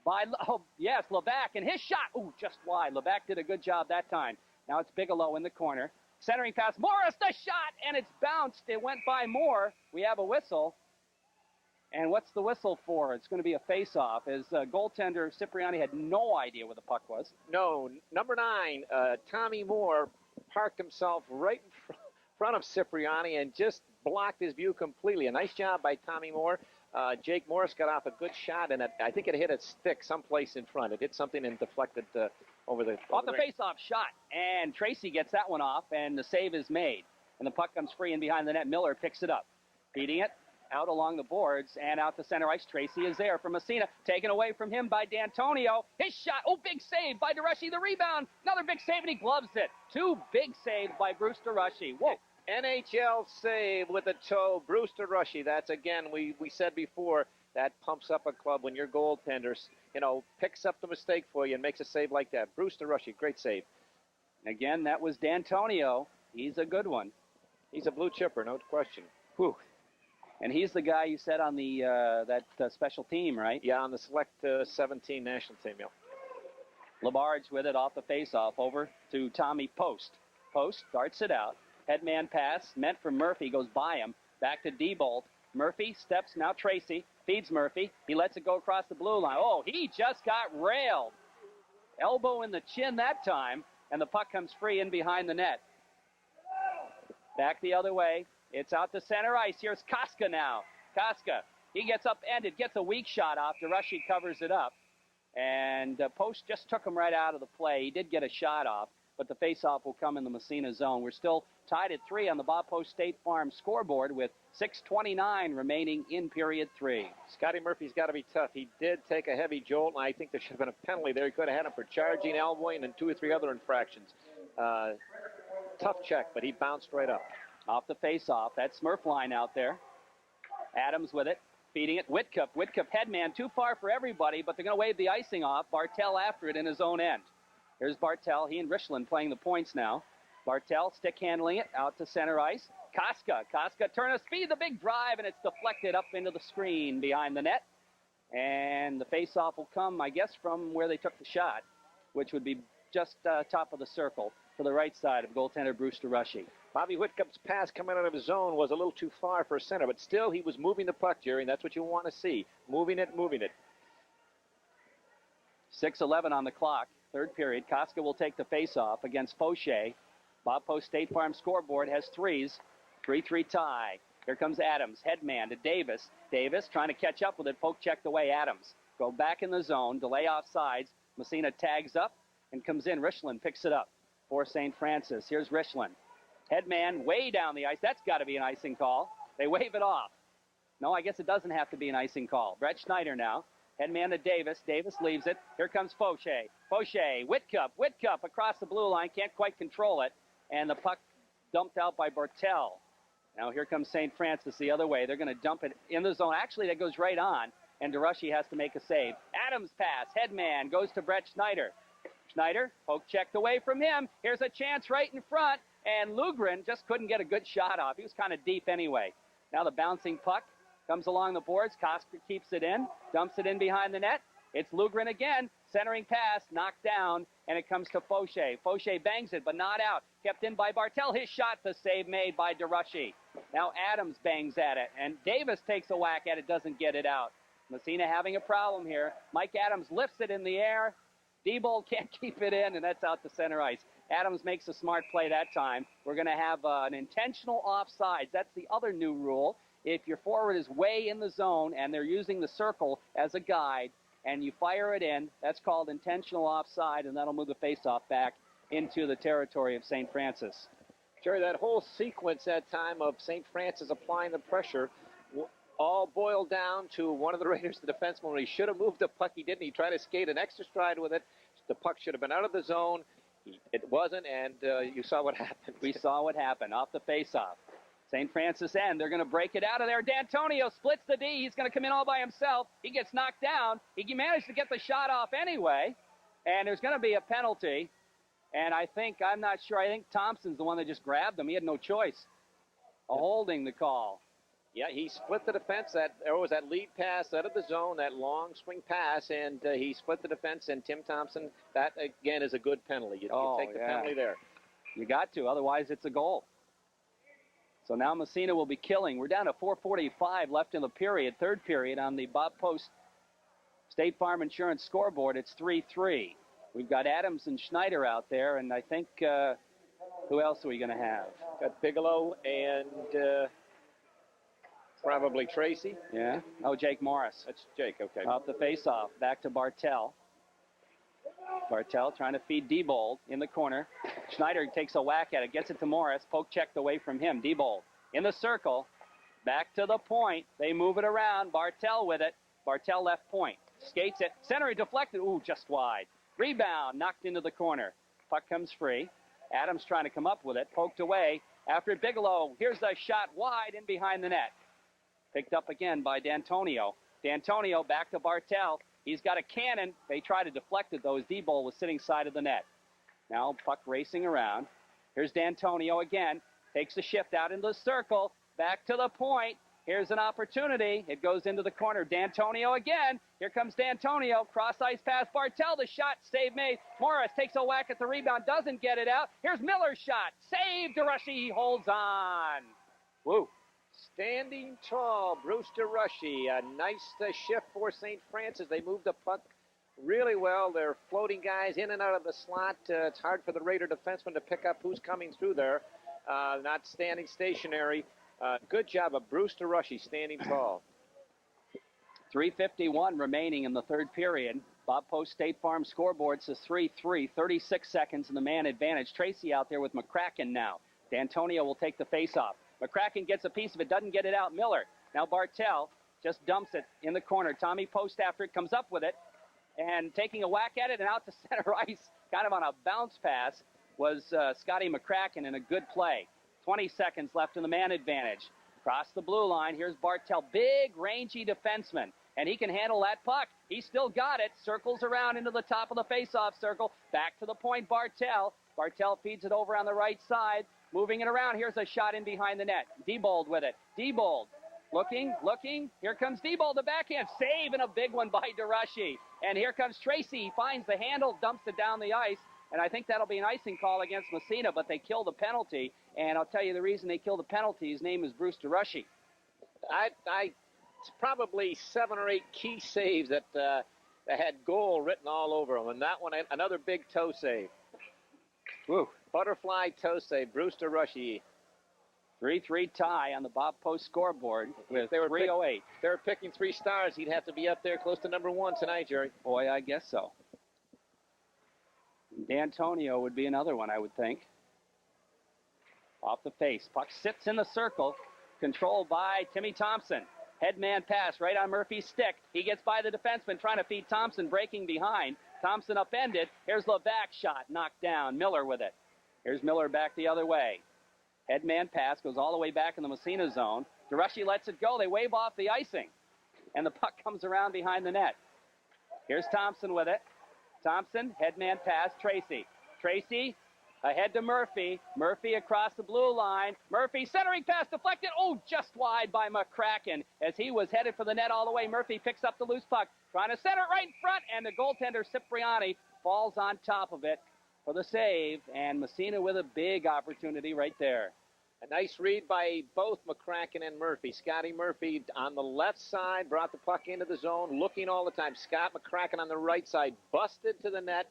by, Levac. And his shot, just wide. Levac did a good job that time. Now it's Bigelow in the corner. Centering pass, Morris, the shot, and it's bounced. It went by Moore. We have a whistle. And what's the whistle for? It's going to be a face-off, as goaltender Cipriani had no idea where the puck was. No, number 9, Tommy Moore parked himself right in front of Cipriani and just blocked his view completely. A nice job by Tommy Moore. Jake Morris got off a good shot, and I think it hit a stick someplace in front. It hit something and deflected over the face-off shot, and Tracy gets that one off, and the save is made. And the puck comes free in behind the net. Miller picks it up, feeding it out along the boards and out to center ice. Tracy is there for Massena, taken away from him by D'Antonio. His shot, big save by DeRushy. The rebound, another big save, and he gloves it. 2 big saves by Bruce DeRushy. Whoa. NHL save with a toe. Bruce DeRushy. That's, again, we said before, that pumps up a club when your goaltender, picks up the mistake for you and makes a save like that. Bruce DeRushy, great save. Again, that was D'Antonio. He's a good one. He's a blue chipper, no question. Whew. And he's the guy you said on the that special team, right? Yeah, on the Select 17 national team, yeah. Labarge with it off the face-off over to Tommy Post. Post darts it out. Headman pass meant for Murphy, goes by him. Back to Diebold. Murphy steps, now Tracy, feeds Murphy. He lets it go across the blue line. He just got railed. Elbow in the chin that time, and the puck comes free in behind the net. Back the other way. It's out to center ice. Here's Koska now. Koska, he gets upended, gets a weak shot off. DeRushy covers it up. And Post just took him right out of the play. He did get a shot off, but the faceoff will come in the Massena zone. We're still tied at 3 on the Bob Post State Farm scoreboard with 6:29 remaining in period 3. Scotty Murphy's got to be tough. He did take a heavy jolt, and I think there should have been a penalty there. He could have had him for charging, elbowing, and 2 or 3 other infractions. Tough check, but he bounced right up. Off the face-off. That's Smurf line out there. Adams with it, feeding it. Whitcup headman, too far for everybody, but they're going to wave the icing off. Bartel after it in his own end. Here's Bartel. He and Richland playing the points now. Bartel stick handling it out to center ice. Koska turn of speed, the big drive, and it's deflected up into the screen behind the net. And the face-off will come, I guess, from where they took the shot, which would be just top of the circle to the right side of goaltender Bruce DeRushy. Bobby Whitcump's pass coming out of his zone was a little too far for center, but still he was moving the puck, Jerry, and that's what you want to see. Moving it, moving it. 6:11 on the clock, third period. Koska will take the face-off against Fauché. Bob Post State Farm scoreboard has threes. 3-3 tie. Here comes Adams, headman to Davis. Davis trying to catch up with it. Poke checked away. Adams go back in the zone. Delay offsides. Massena tags up and comes in. Richland picks it up for St. Francis. Here's Richland. Headman way down the ice. That's got to be an icing call. They wave it off. No, I guess it doesn't have to be an icing call. Brett Schneider now. Headman to Davis. Davis leaves it. Here comes Fauché. Fauché, Whitcup across the blue line. Can't quite control it. And the puck dumped out by Bartel. Now here comes St. Francis the other way. They're going to dump it in the zone. Actually, that goes right on, and DeRushy has to make a save. Adams pass. Headman goes to Brett Schneider. Schneider, poke checked away from him. Here's a chance right in front, and Lugren just couldn't get a good shot off. He was kind of deep anyway. Now the bouncing puck comes along the boards. Koska keeps it in, dumps it in behind the net. It's Lugren again. Centering pass, knocked down, and it comes to Fauché. Fauché bangs it, but not out. Kept in by Bartel. His shot, the save made by DeRushy. Now Adams bangs at it, and Davis takes a whack at it, doesn't get it out. Massena having a problem here. Mike Adams lifts it in the air. Diebold can't keep it in, and that's out to center ice. Adams makes a smart play that time. We're going to have an intentional offsides. That's the other new rule. If your forward is way in the zone and they're using the circle as a guide, and you fire it in, that's called intentional offside, and that'll move the faceoff back into the territory of St. Francis. Jerry, that whole sequence that time of St. Francis applying the pressure all boiled down to one of the Raiders, the defenseman, when he should have moved the puck. He didn't. He tried to skate an extra stride with it. The puck should have been out of the zone. It wasn't, and you saw what happened. We saw what happened off the faceoff. St. Francis end. They're going to break it out of there. D'Antonio splits the D. He's going to come in all by himself. He gets knocked down. He managed to get the shot off anyway. And there's going to be a penalty. And I'm not sure. I think Thompson's the one that just grabbed him. He had no choice. A holding the call. Yeah, he split the defense. There was that lead pass out of the zone, that long swing pass, and he split the defense. And Tim Thompson, that again is a good penalty. You take the penalty there. You got to, otherwise it's a goal. So now Massena will be killing. We're down to 4:45 left in the period, third period on the Bob Post State Farm Insurance scoreboard. It's 3-3. We've got Adams and Schneider out there, and I think who else are we going to have? Got Bigelow and probably Tracy. Yeah. Oh, Jake Morris. That's Jake, okay. Off the face-off. Back to Bartel. Bartel trying to feed Diebold in the corner. Schneider takes a whack at it, gets it to Morris. Poke checked away from him. Diebold in the circle. Back to the point. They move it around. Bartel with it. Bartel left point. Skates it. Center deflected. Ooh, just wide. Rebound. Knocked into the corner. Puck comes free. Adams trying to come up with it. Poked away. After Bigelow. Here's the shot wide in behind the net. Picked up again by D'Antonio. D'Antonio back to Bartel. He's got a cannon. They try to deflect it, though, as D-Ball was sitting side of the net. Now puck racing around. Here's D'Antonio again. Takes a shift out into the circle. Back to the point. Here's an opportunity. It goes into the corner. D'Antonio again. Here comes D'Antonio. Cross-ice pass. Bartel, the shot. Save made. Morris takes a whack at the rebound. Doesn't get it out. Here's Miller's shot. Save. DeRushy. He holds on. Woo. Standing tall, Bruce DeRushy. A nice shift for St. Francis. They moved the puck really well. They're floating guys in and out of the slot. It's hard for the Raider defenseman to pick up who's coming through there. Not standing stationary. Good job of Bruce DeRushy standing tall. 3:51 remaining in the third period. Bob Post State Farm scoreboard says 3-3, 36 seconds in the man advantage. Tracy out there with McCracken now. D'Antonio will take the face-off. McCracken gets a piece of it, doesn't get it out. Miller. Now Bartel just dumps it in the corner. Tommy Post after it comes up with it and taking a whack at it and out to center ice, kind of on a bounce pass, was Scotty McCracken in a good play. 20 seconds left in the man advantage. Across the blue line, here's Bartel. Big, rangy defenseman, and he can handle that puck. He's still got it. Circles around into the top of the face-off circle. Back to the point, Bartel. Bartel feeds it over on the right side. Moving it around. Here's a shot in behind the net. Diebold with it. Diebold looking. Here comes Debo, the backhand save, and a big one by DeRushy. And here comes Tracy. He finds the handle, dumps it down the ice. And I think that'll be an icing call against Massena, but they kill the penalty. And I'll tell you the reason they kill the penalty. His name is Bruce DeRushy. It's probably 7 or 8 key saves that had goal written all over them. And that one, another big toe save. Woo. Butterfly toe save, Bruce DeRushy. 3-3 tie on the Bob Post scoreboard with 3:08. They were picking 3 stars. He'd have to be up there close to number 1 tonight, Jerry. Boy, I guess so. D'Antonio would be another one, I would think. Off the face. Puck sits in the circle. Controlled by Timmy Thompson. Headman pass right on Murphy's stick. He gets by the defenseman trying to feed Thompson, breaking behind. Thompson upended. Here's Levac shot. Knocked down. Miller with it. Here's Miller back the other way. Headman pass goes all the way back in the Massena zone. DeRushy lets it go. They wave off the icing. And the puck comes around behind the net. Here's Thompson with it. Thompson, headman pass, Tracy. Tracy, ahead to Murphy. Murphy across the blue line. Murphy, centering pass deflected. Oh, just wide by McCracken. As he was headed for the net all the way, Murphy picks up the loose puck. Trying to center it right in front, and the goaltender, Cipriani, falls on top of it for the save. And Massena with a big opportunity right there. A nice read by both McCracken and Murphy. Scotty Murphy on the left side brought the puck into the zone, looking all the time. Scott McCracken on the right side busted to the net,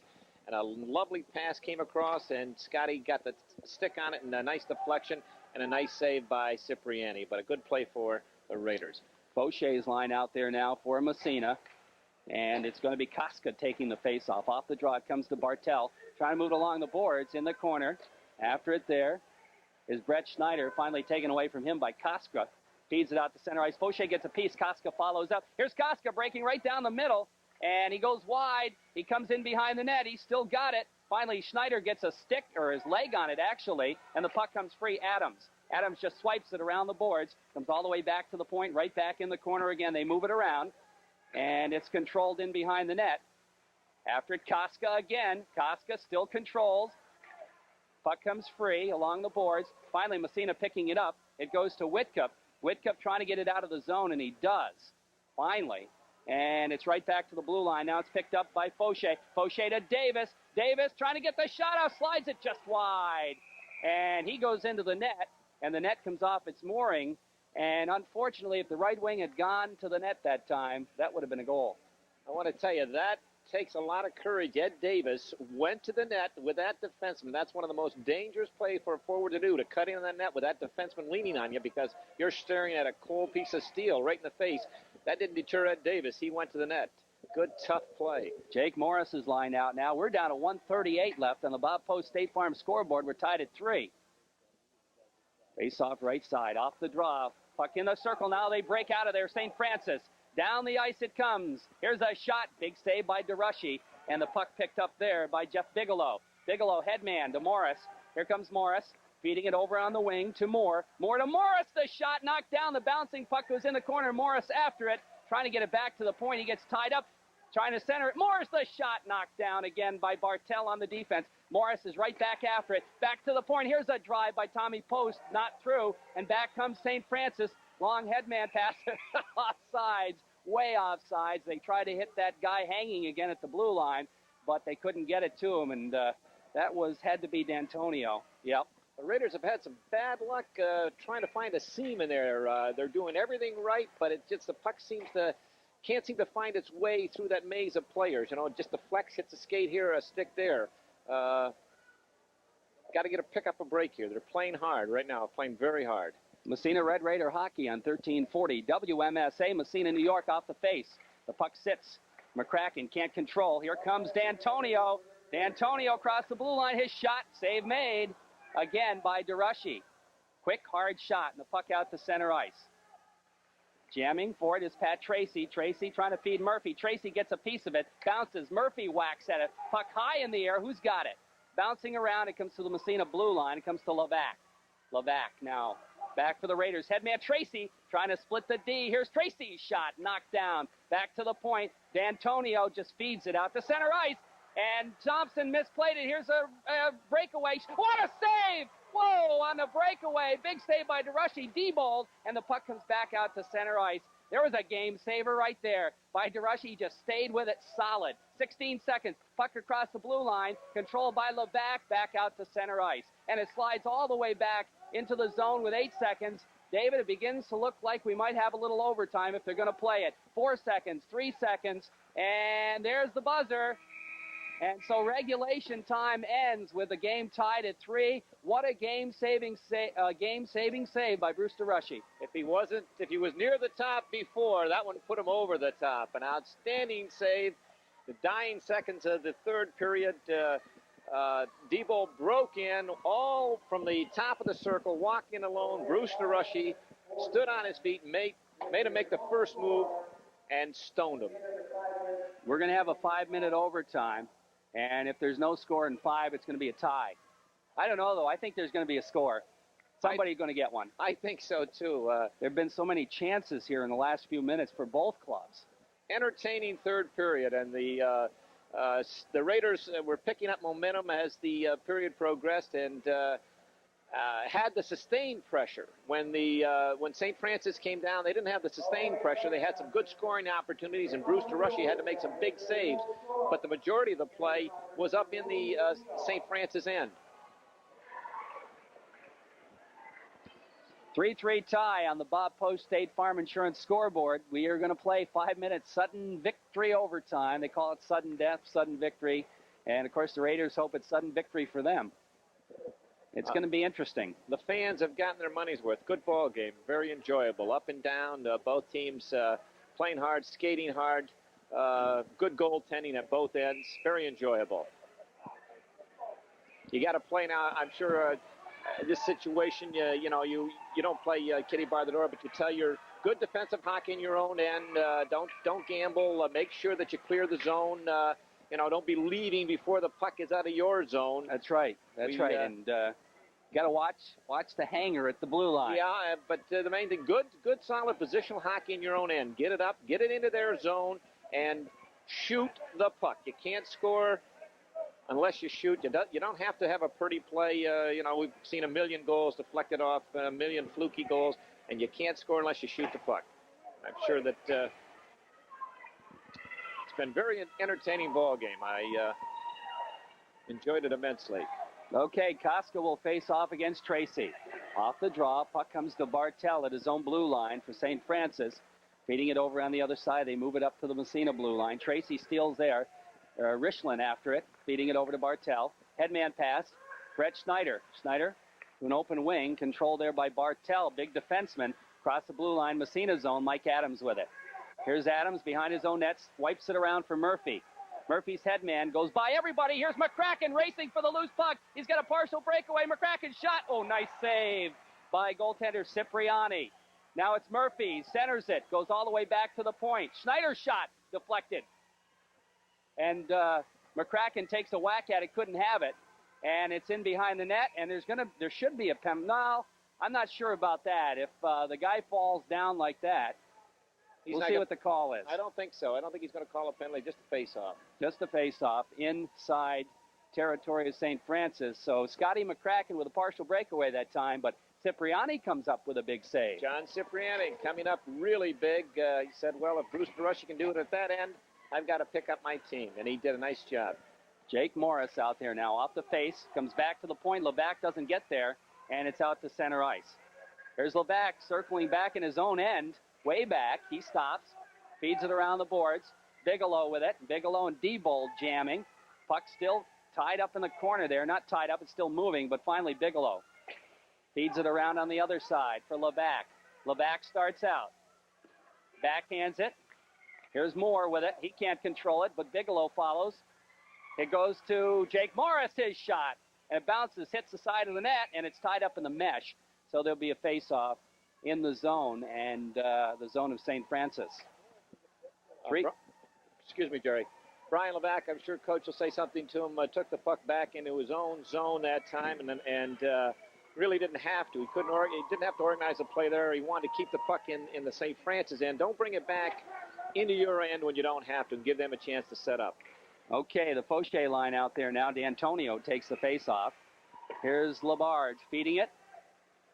and a lovely pass came across, and Scotty got the stick on it, and a nice deflection, and a nice save by Cipriani. But a good play for the Raiders. Faucher's line out there now for Massena, and it's going to be Koska taking the face-off. Off the draw, it comes to Bartel, trying to move it along the boards in the corner. After it there is Brett Schneider, finally taken away from him by Koska. Feeds it out to center ice. Faucher gets a piece. Koska follows up. Here's Koska breaking right down the middle, and he goes wide. He comes in behind the net. He's still got it. Finally, Schneider gets a stick, or his leg on it, actually, and the puck comes free. Adams just swipes it around the boards, comes all the way back to the point, right back in the corner again. They move it around, and it's controlled in behind the net. After it, Koska again. Koska still controls. Puck comes free along the boards. Finally, Massena picking it up. It goes to Whitcup. Whitcup trying to get it out of the zone, and he does, finally. And it's right back to the blue line. Now it's picked up by Faucher. Faucher to Davis. Davis trying to get the shot out, slides it just wide. And he goes into the net, and the net comes off its mooring. And unfortunately, if the right wing had gone to the net that time, that would have been a goal. I want to tell you, that takes a lot of courage. Ed Davis went to the net with that defenseman. That's one of the most dangerous plays for a forward to do, to cut in on that net with that defenseman leaning on you, because you're staring at a cold piece of steel right in the face. That didn't deter Ed Davis. He went to the net. Good, tough play. Jake Morris is lined out now. We're down to 1:38 left on the Bob Post State Farm scoreboard. We're tied at 3. Face off right side, off the draw. Puck in the circle now. They break out of there. St. Francis. Down the ice it comes. Here's a shot. Big save by DeRushy. And the puck picked up there by Jeff Bigelow. Bigelow, headman to Morris. Here comes Morris. Feeding it over on the wing to Moore. Moore to Morris. The shot knocked down. The bouncing puck goes in the corner. Morris after it. Trying to get it back to the point. He gets tied up. Trying to center it. Morris, the shot knocked down again by Bartel on the defense. Morris is right back after it. Back to the point. Here's a drive by Tommy Post. Not through. And back comes St. Francis. Long headman pass. Offsides. Way offsides. They tried to hit that guy hanging again at the blue line, but they couldn't get it to him, and that had to be D'Antonio. Yep. The Raiders have had some bad luck trying to find a seam in there. They're doing everything right, but it just, the puck can't seem to find its way through that maze of players. You know, just the flex hits a skate here, a stick there. Got to get a pick up a break here. They're playing hard right now, playing very hard. Massena Red Raider hockey on 1340. WMSA, Massena, New York, off the face. The puck sits. McCracken can't control. Here comes D'Antonio. D'Antonio across the blue line. His shot, save made again by DeRushy. Quick, hard shot, and the puck out to center ice. Jamming for it is Pat Tracy. Tracy trying to feed Murphy. Tracy gets a piece of it. Bounces. Murphy whacks at it. Puck high in the air. Who's got it? Bouncing around. It comes to the Massena blue line. It comes to Levac. Levac now. Back for the Raiders. Headman Tracy trying to split the D. Here's Tracy's shot. Knocked down. Back to the point. D'Antonio just feeds it out to center ice. And Thompson misplayed it. Here's a breakaway. What a save! Whoa, on the breakaway. Big save by DeRushy. D-balled, and the puck comes back out to center ice. There was a game saver right there by DeRushy. He just stayed with it solid. 16 seconds. Puck across the blue line. Controlled by Levac. Back out to center ice. And it slides all the way back into the zone with 8 seconds. David, it begins to look like we might have a little overtime if they're going to play it. 4 seconds, 3 seconds, and there's the buzzer. And so regulation time ends with the game tied at 3. What a game-saving save by Bruce DeRushy. If he was near the top before, that one put him over the top. An outstanding save. The dying seconds of the third period, Debo broke in all from the top of the circle, walked in alone. Bruce DeRushy stood on his feet, made him make the first move, and stoned him. We're going to have a 5-minute overtime. And if there's no score in 5, it's going to be a tie. I don't know, though. I think there's going to be a score. Somebody's going to get one. I think so, too. There have been so many chances here in the last few minutes for both clubs. Entertaining third period, and the Raiders were picking up momentum as the period progressed, and had the sustained pressure. When St. Francis came down, they didn't have the sustained pressure. They had some good scoring opportunities, and Bruce DeRushy had to make some big saves. But the majority of the play was up in the St. Francis end. 3-3 tie on the Bob Post State Farm Insurance scoreboard. We are going to play 5 minutes sudden victory overtime. They call it sudden death, sudden victory. And, of course, the Raiders hope it's sudden victory for them. It's going to be interesting. The fans have gotten their money's worth. Good ball game. Very enjoyable. Up and down. Both teams playing hard, skating hard. Good goaltending at both ends. Very enjoyable. You got to play now. I'm sure this situation, you don't play kitty bar the door, but you tell your good defensive hockey in your own end. Don't gamble. Make sure that you clear the zone. Don't be leaving before the puck is out of your zone. That's right. That's right. And got to watch the hanger at the blue line. Yeah, but the main thing, good, solid positional hockey in your own end. Get it up, get it into their zone, and shoot the puck. You can't score unless you shoot. You don't have to have a pretty play. We've seen a million goals deflected off, a million fluky goals, and you can't score unless you shoot the puck. I'm sure that it's been a very entertaining ball game. I enjoyed it immensely. Okay, Koska will face off against Tracy. Off the draw, puck comes to Bartel at his own blue line for St. Francis. Feeding it over on the other side, they move it up to the Massena blue line. Tracy steals there. Richland after it, feeding it over to Bartel. Headman pass, Brett Schneider. Schneider to an open wing, controlled there by Bartel, big defenseman. Across the blue line, Massena zone, Mike Adams with it. Here's Adams behind his own nets, wipes it around for Murphy. Murphy's headman goes by everybody. Here's McCracken racing for the loose puck. He's got a partial breakaway. McCracken shot. Oh, nice save by goaltender Cipriani. Now it's Murphy. Centers it. Goes all the way back to the point. Schneider's shot deflected. And McCracken takes a whack at it. Couldn't have it. And it's in behind the net. And there should be a penalty. No, I'm not sure about that. If the guy falls down like that, we'll see what the call is. I don't think so. I don't think he's going to call a penalty, just a face-off. Just a face-off inside territory of St. Francis. So Scotty McCracken with a partial breakaway that time, but Cipriani comes up with a big save. John Cipriani coming up really big. He said, well, if Bruce DeRushy can do it at that end, I've got to pick up my team, and he did a nice job. Jake Morris out there now off the face, comes back to the point. Levac doesn't get there, and it's out to center ice. There's Levac circling back in his own end. Way back, he stops, feeds it around the boards. Bigelow with it. Bigelow and Diebold jamming. Puck still tied up in the corner there. Not tied up, it's still moving, but finally Bigelow feeds it around on the other side for Levac. Levac starts out. Backhands it. Here's Moore with it. He can't control it, but Bigelow follows. It goes to Jake Morris, his shot. And it bounces, hits the side of the net, and it's tied up in the mesh. So there'll be a face-off in the zone, and the zone of St. Francis. Excuse me, Jerry. Brian Levac, I'm sure Coach will say something to him. Took the puck back into his own zone that time, and really didn't have to. He didn't have to organize a play there. He wanted to keep the puck in the St. Francis end. Don't bring it back into your end when you don't have to, and give them a chance to set up. Okay, the Fauché line out there now. D'Antonio takes the face-off. Here's Labarge feeding it.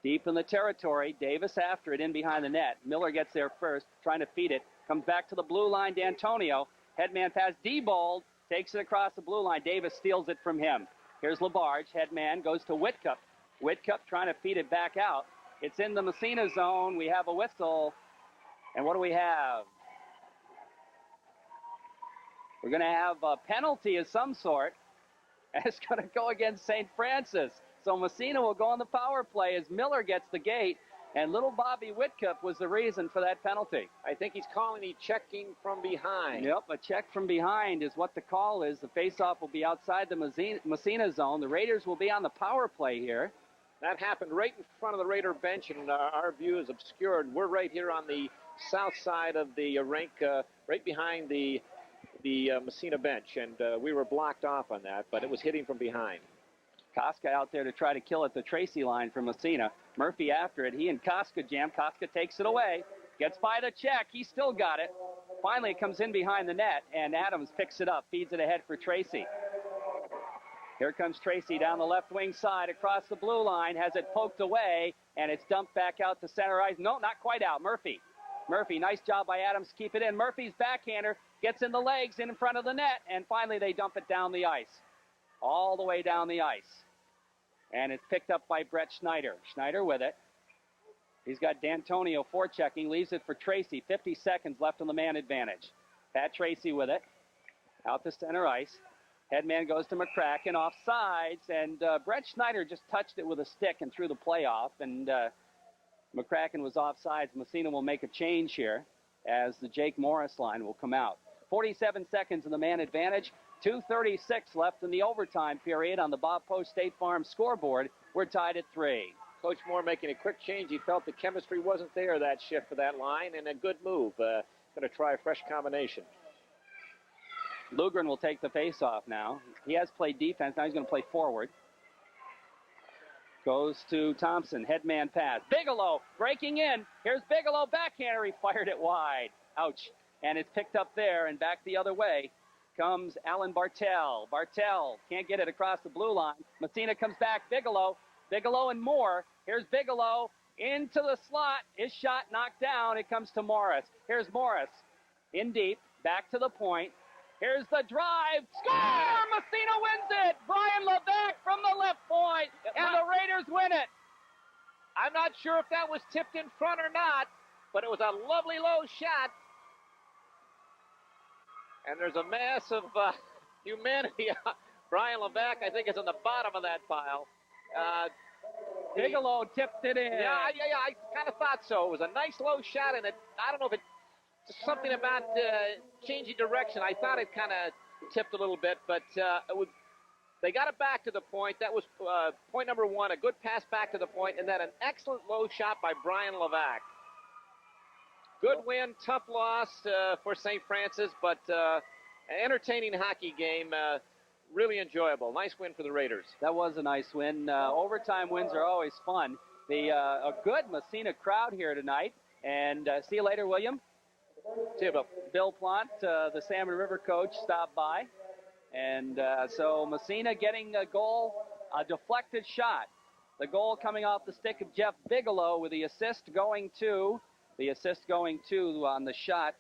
Deep in the territory. Davis after it in behind the net. Miller gets there first, trying to feed it. Comes back to the blue line. D'Antonio. Headman pass. Diebold takes it across the blue line. Davis steals it from him. Here's Labarge. Headman goes to Whitcup. Whitcup trying to feed it back out. It's in the Massena zone. We have a whistle. And what do we have? We're going to have a penalty of some sort. And it's going to go against St. Francis. So Massena will go on the power play as Miller gets the gate. And little Bobby Whitcup was the reason for that penalty. I think he's calling a checking from behind. Yep, a check from behind is what the call is. The faceoff will be outside the Massena zone. The Raiders will be on the power play here. That happened right in front of the Raider bench, and our view is obscured. We're right here on the south side of the rink, right behind the Massena bench, and we were blocked off on that, but it was hitting from behind. Koska out there to try to kill at the Tracy line for Massena. Murphy after it. He and Koska jam. Koska takes it away. Gets by the check. He still got it. Finally, it comes in behind the net, and Adams picks it up, feeds it ahead for Tracy. Here comes Tracy down the left wing side across the blue line. Has it poked away, and it's dumped back out to center ice. No, not quite out. Murphy, nice job by Adams to keep it in. Murphy's backhander gets in the legs in front of the net, and finally they dump it down the ice. All the way down the ice. And it's picked up by Brett Schneider. Schneider with it. He's got D'Antonio forechecking, leaves it for Tracy. 50 seconds left on the man advantage. Pat Tracy with it. Out to center ice. Headman goes to McCracken off sides, and Brett Schneider just touched it with a stick and threw the play off, and McCracken was off sides. Massena will make a change here as the Jake Morris line will come out. 47 seconds in the man advantage. 2:36 left in the overtime period on the Bob Post State Farm scoreboard. We're tied at 3. Coach Moore making a quick change. He felt the chemistry wasn't there that shift for that line, and a good move. Going to try a fresh combination. Lugren will take the face-off now. He has played defense. Now he's going to play forward. Goes to Thompson. Headman pass. Bigelow breaking in. Here's Bigelow backhander. He fired it wide. Ouch. And it's picked up there and back the other way. Comes Alan Bartel. Bartel can't get it across the blue line. Massena comes back. Bigelow and Moore. Here's Bigelow into the slot. His shot knocked down. It comes to Morris. Here's Morris in deep. Back to the point. Here's the drive. Score! Massena wins it. Brian Levesque from the left point. And the Raiders win it. I'm not sure if that was tipped in front or not, but it was a lovely low shot. And there's a mass of humanity. Brian Levesque, I think, is on the bottom of that pile. Bigelow tipped it in. Yeah, I kind of thought so. It was a nice low shot, and I don't know if it's something about changing direction. I thought it kind of tipped a little bit, but they got it back to the point. That was point number 1, a good pass back to the point, and then an excellent low shot by Brian Levesque. Good win, tough loss for St. Francis, but an entertaining hockey game. Really enjoyable. Nice win for the Raiders. That was a nice win. Overtime wins are always fun. A good Massena crowd here tonight. And see you later, William. See you, Bill. Bill Plant, the Salmon River coach, stopped by. And so Massena getting a goal, a deflected shot. The goal coming off the stick of Jeff Bigelow with the assist going to on the shot,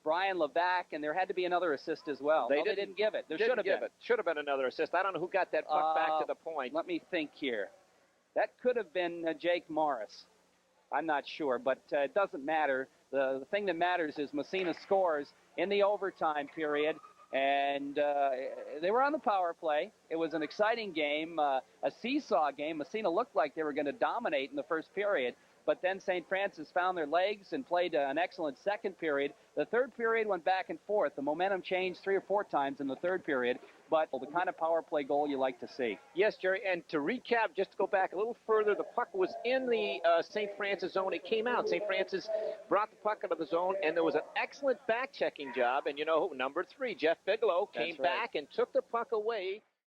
Brian Levesque, and there had to be another assist as well. They didn't give it. There should have been. Should have been another assist. I don't know who got that puck back to the point. Let me think here. That could have been Jake Morris. I'm not sure, but it doesn't matter. The thing that matters is Massena scores in the overtime period, and they were on the power play. It was an exciting game, a seesaw game. Massena looked like they were going to dominate in the first period. But then St. Francis found their legs and played an excellent second period. The third period went back and forth. The momentum changed 3 or 4 times in the third period, but the kind of power play goal you like to see. Yes, Jerry, and to recap, just to go back a little further, the puck was in the St. Francis zone. It came out. St. Francis brought the puck out of the zone, and there was an excellent back-checking job. And you know, number 3, Jeff Bigelow, came back and took the puck away.